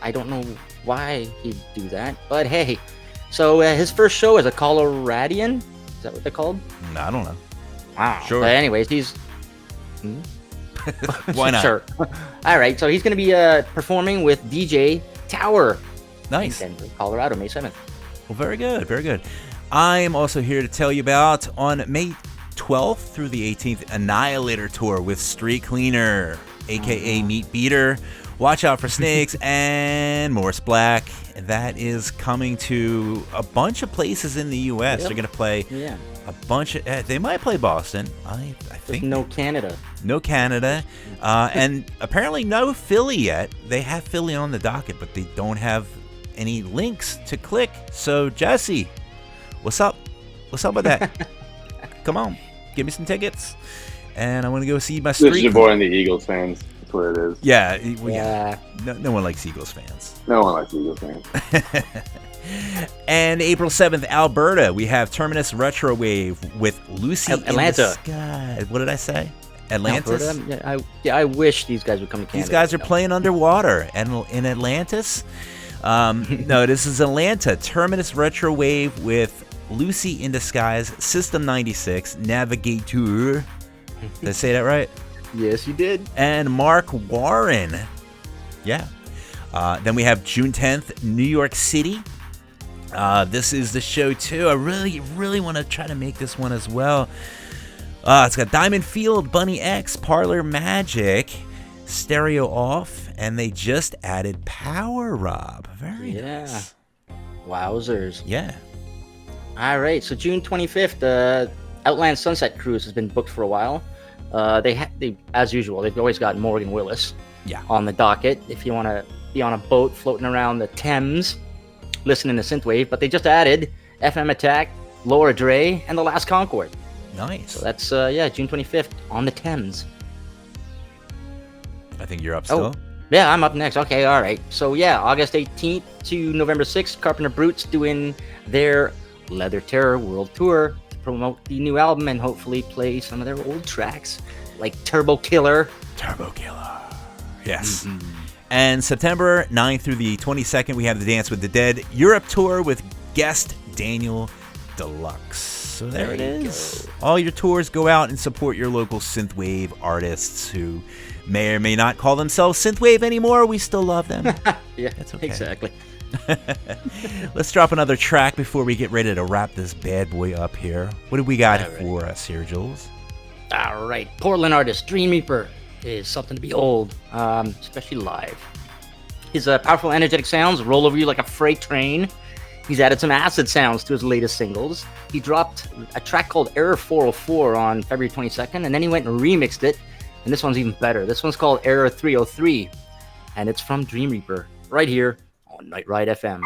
I don't know why he'd do that, but hey. So his first show as a Coloradian, is that what they're called? No, I don't know. Wow. Sure. But anyways, he's... Why not? Sure. All right, so he's going to be performing with DJ Tower. Nice. In Denver, Colorado, May 7th. Well, very good, very good. I am also here to tell you about, on May 12th through the 18th, Annihilator Tour with Street Cleaner, a.k.a. Meat Beater. Watch out for snakes and Morse Black. That is coming to a bunch of places in the U.S. They're going to play a bunch of... they might play Boston, I think. No Canada. No Canada. And apparently no Philly yet. They have Philly on the docket, but they don't have any links to click. So, Jesse, what's up? What's up with that? Come on. Give me some tickets. And I want to go see my street. This is your boy and the Eagles fans. That's what it is. Yeah, Yeah. No one likes Eagles fans. No one likes Eagles fans. And April 7th, Alberta, we have Terminus Retrowave with Lucy in the Atlanta. Sky. What did I say? Atlantis? Alberta? I wish these guys would come to Canada. These guys are playing underwater and in Atlantis. No, this is Atlanta. Terminus Retrowave with Lucy in Disguise, System 96, Navigator. Did I say that right? Yes, you did. And Mark Warren. Yeah. Then we have June 10th, New York City. This is the show, too. I really want to try to make this one as well. It's got Diamond Field, Bunny X, Parlor Magic, Stereo Off, and they just added Power Rob. Very nice. Wowzers. Yeah. All right, so June 25th, the Outland Sunset Cruise has been booked for a while. They as usual, they've always got Morgan Willis on the docket if you want to be on a boat floating around the Thames listening to Synthwave, but they just added FM Attack, Laura Dre, and The Last Concord. Nice. So that's, June 25th on the Thames. I think you're up still. Yeah, I'm up next. Okay, all right. So, August 18th to November 6th, Carpenter Brute's doing their Leather Terror World Tour to promote the new album and hopefully play some of their old tracks, like Turbo Killer. Yes. Mm-hmm. And September 9th through the 22nd, we have the Dance with the Dead Europe Tour with guest Daniel Deluxe. So there it is. All your tours, go out and support your local synthwave artists who may or may not call themselves synthwave anymore. We still love them. Yeah, that's okay. Exactly. Let's drop another track before we get ready to wrap this bad boy up here. What do we got for us here, Jules? All right. Portland artist Dream Reaper is something to behold, especially live. His powerful, energetic sounds roll over you like a freight train. He's added some acid sounds to his latest singles. He dropped a track called Error 404 on February 22nd, and then he went and remixed it, and this one's even better. This one's called Error 303, and it's from Dream Reaper, right here on Night Ride FM.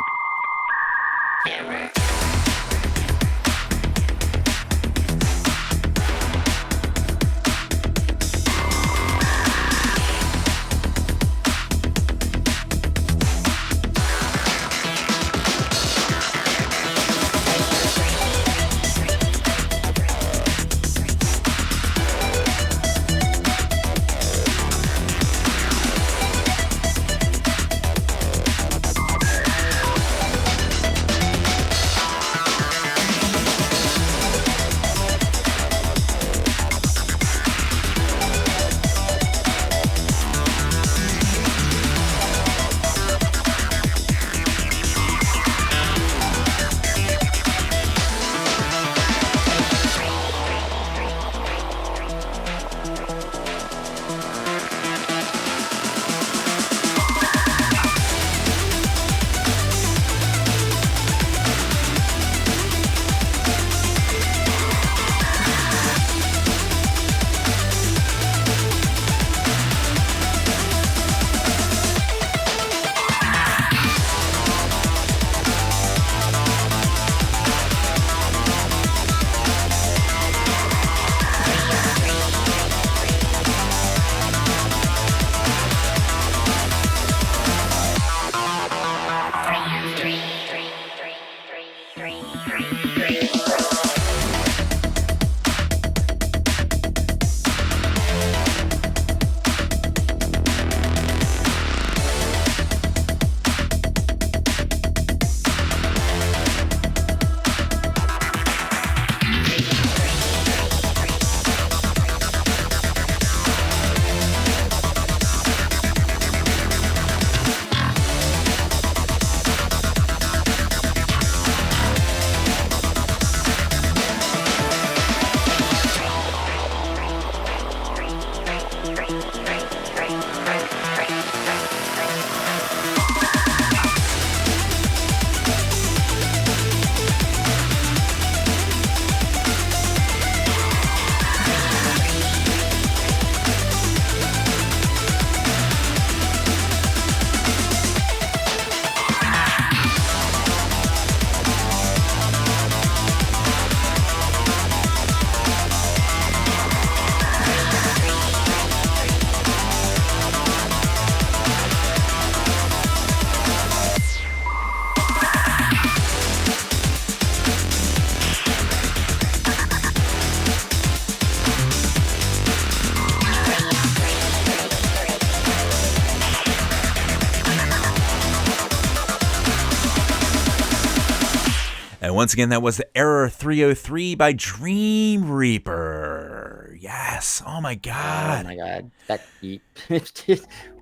And once again, that was the Error 303 by Dream Reaper. Yes. Oh my God. Oh my God. That beat.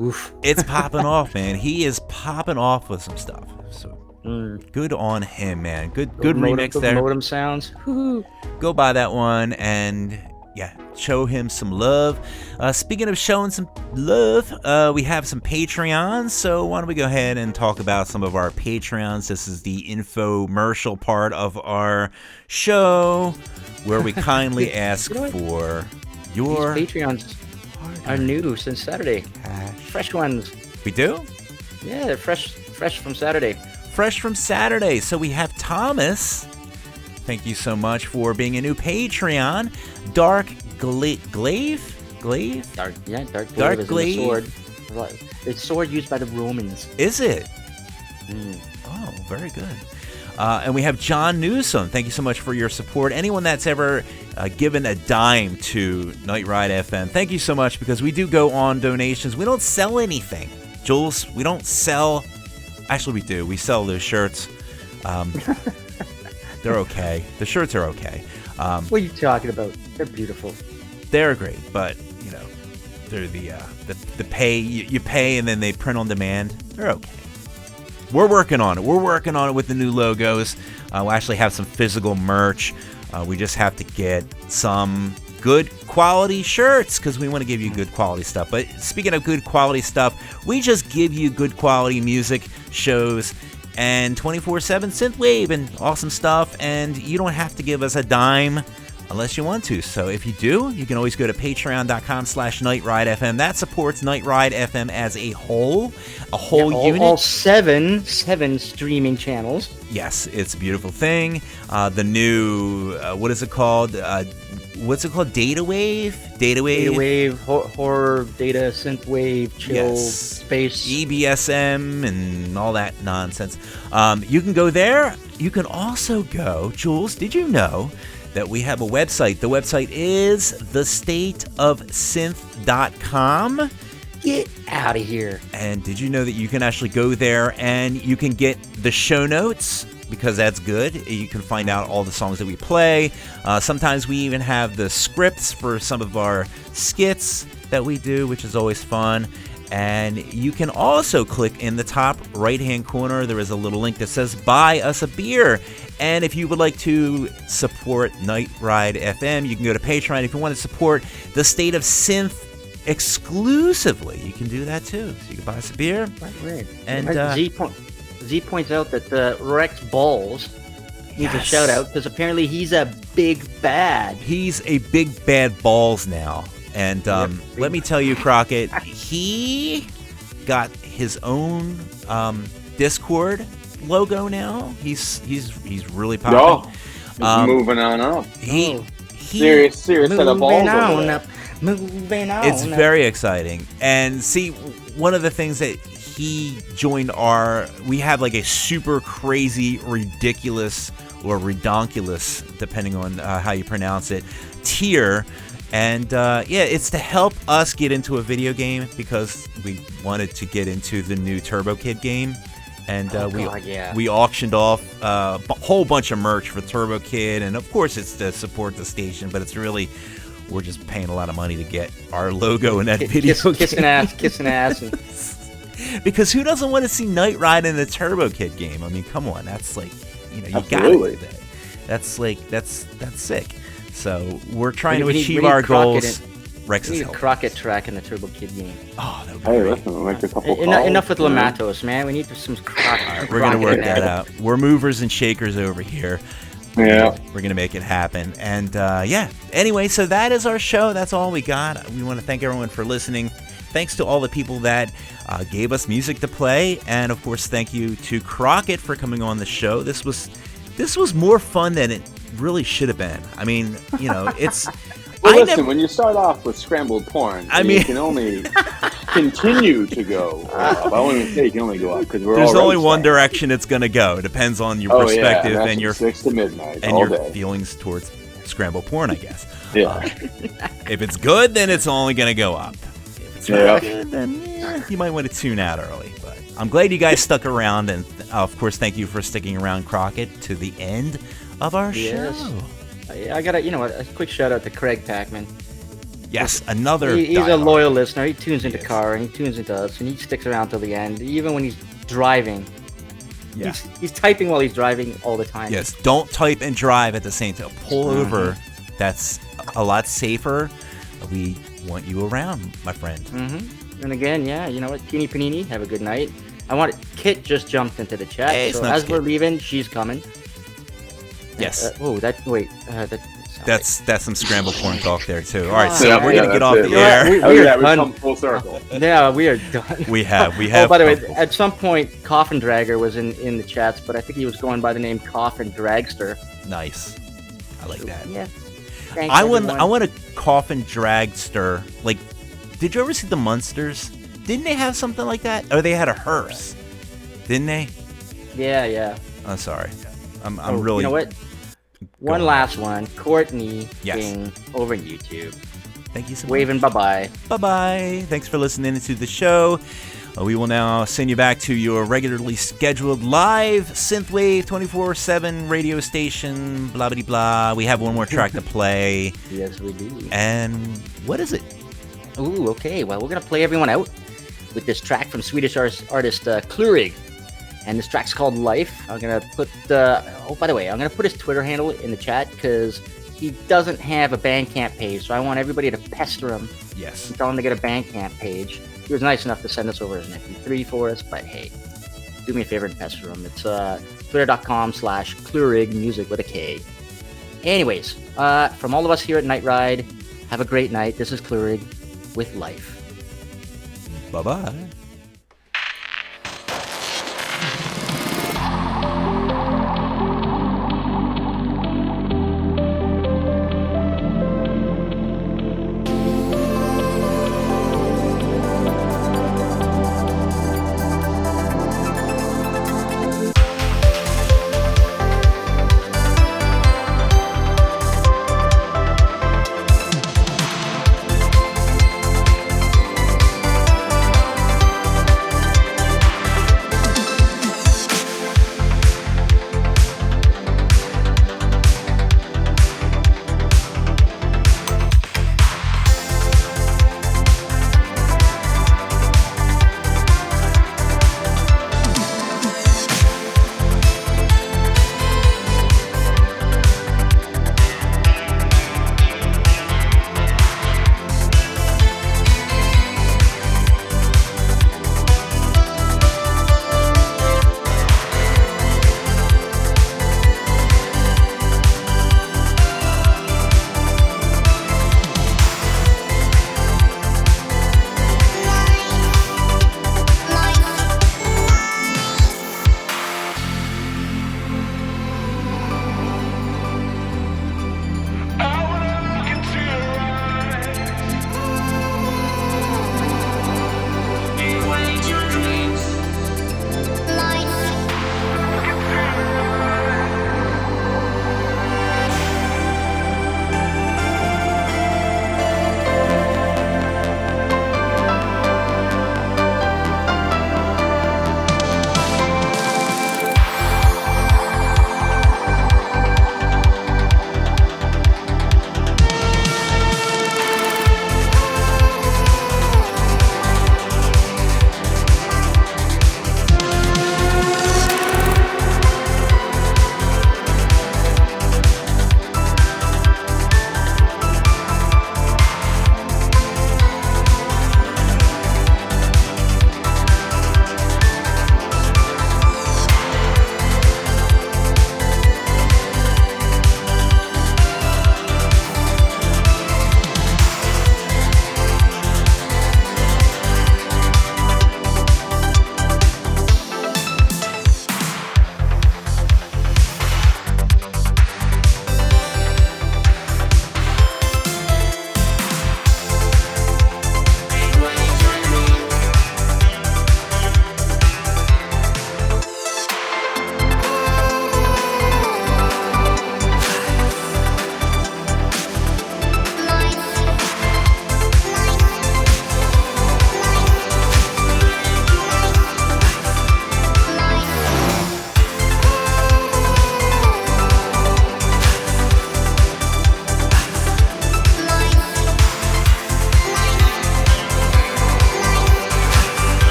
Oof. It's popping off, man. He is popping off with some stuff. So good on him, man. Good remix there. Modem sounds. Woo-hoo. Go buy that one and show him some love. Speaking of showing some love, we have some Patreons. So why don't we go ahead and talk about some of our Patreons? This is the infomercial part of our show where we kindly ask for your These Patreons are new since Saturday. Fresh ones. We do? Yeah, they're fresh from Saturday. Fresh from Saturday. So we have Thomas. Thank you so much for being a new Patreon. Dark Glaive? Dark Dark Glaive is a sword. It's a sword used by the Romans. Is it? Oh, very good. And we have John Newsom. Thank you so much for your support. Anyone that's ever given a dime to Night Ride FM, thank you so much, because we do go on donations. We don't sell anything. Jules, we don't sell... Actually, we do. We sell those shirts. They're okay. The shirts are okay. What are you talking about? They're beautiful. They're great, but they're the pay. You pay and then they print on demand. They're okay. We're working on it. We're working on it with the new logos. We'll actually have some physical merch. We just have to get some good quality shirts because we want to give you good quality stuff. But speaking of good quality stuff, we just give you good quality music, shows, and 24/7 synthwave and awesome stuff, and you don't have to give us a dime unless you want to. So if you do, you can always go to patreon.com/NightRideFM. That supports Night Ride FM as a whole unit. All seven streaming channels. Yes, it's a beautiful thing. The new, what is it called? What's it called? Data wave, horror, data, synthwave, chill, space, EBSM, and all that nonsense. You can go there. You can also go, Jules, did you know that we have a website? The website is thestateofsynth.com. Get out of here. And did you know that you can actually go there and you can get the show notes? Because that's good. You can find out all the songs that we play. Sometimes we even have the scripts for some of our skits that we do, which is always fun. And you can also click in the top right-hand corner. There is a little link that says buy us a beer. And if you would like to support Night Ride FM, you can go to Patreon. If you want to support the State of Synth exclusively, you can do that too. So you can buy us a beer. Right. And Z points out that Rex Balls needs a shout out because apparently he's a big bad. He's a big bad balls now. And let me tell you, Crockett, he got his own Discord logo now. He's really popping. He's moving on up. Serious set of balls over there. Moving on. It's very exciting. And see, one of the things that he joined we have like a super crazy, ridiculous, or redonkulous, depending on how you pronounce it, tier. And it's to help us get into a video game because we wanted to get into the new Turbo Kid game. And we auctioned off a whole bunch of merch for Turbo Kid. And of course it's to support the station, but it's really, we're just paying a lot of money to get our logo in that video game. Kissing ass. Because who doesn't want to see Night Ride in the Turbo Kid game? I mean, come on, that's like, you gotta do that. That's sick. So we're trying to achieve our goals. Rex we need a Crockett track in the Turbo Kid game. Oh, that would be great. Listen, make a couple enough with Lamatos, man. We need some Crockett. Right, we're gonna work that out. We're movers and shakers over here. Yeah. We're going to make it happen. And anyway, so that is our show. That's all we got. We want to thank everyone for listening. Thanks to all the people that gave us music to play. And of course, thank you to Crockett for coming on the show. This was more fun than it really should have been. I mean, it's... Well, listen, when you start off with scrambled porn, you can only continue to go up. I won't even say you can only go up because there's only one direction it's going to go. It depends on your perspective and your 6 to midnight and all your day. feelings towards scrambled porn, I guess. Yeah. If it's good, then it's only going to go up. If it's not good, then you might want to tune out early. But I'm glad you guys stuck around, and of course, thank you for sticking around, Crockett, to the end of our show. I got a quick shout out to Craig Packman. Yes, another. He's a diehard. loyal listener. He tunes into Yes. Car and he tunes into us, and he sticks around till the end, even when he's driving. Yeah. He's typing while he's driving all the time. Yes, don't type and drive at the same time. Pull over. That's a lot safer. We want you around, my friend. Mm-hmm. And again, yeah, you know what? Teeny Panini, have a good night. Kit just jumped into the chat. Hey, so Snugs as we're Kit. leaving, she's coming. Yes. That's some scrambled corn talk there too. All right, so Yeah, we're gonna get off that's the it. air. We've We've done. come full circle. Yeah, we are done. We have. Oh, by the way, at some point, Coffin Dragger was in the chats, but I think he was going by the name Coffin Dragster. Nice. I like that. Yeah. Thanks, I everyone. want a coffin dragster. Like, did you ever see the Munsters? Didn't they have something like that? Or they had a hearse, didn't they? Yeah. I'm sorry. I'm Oh, really. You know what? One going. last one. Courtney Yes. King over on YouTube. Thank you so much. Waving bye-bye. Bye-bye. Thanks for listening to the show. We will now send you back to your regularly scheduled live Synthwave 24/7 radio station, blah, blah, blah. We have one more track to play. Yes, we do. And what is it? Ooh, okay. Well, we're going to play everyone out with this track from Swedish artist Klurig. And this track's called Life. I'm going to put, by the way, I'm going to put his Twitter handle in the chat because he doesn't have a Bandcamp page. So I want everybody to pester him Yes. and tell him to get a Bandcamp page. He was nice enough to send us over an MP3 for us, but hey, do me a favor and pester him. It's twitter.com/Klurig music with a K. Anyways, from all of us here at Night Ride, have a great night. This is Klurig with Life. Bye-bye.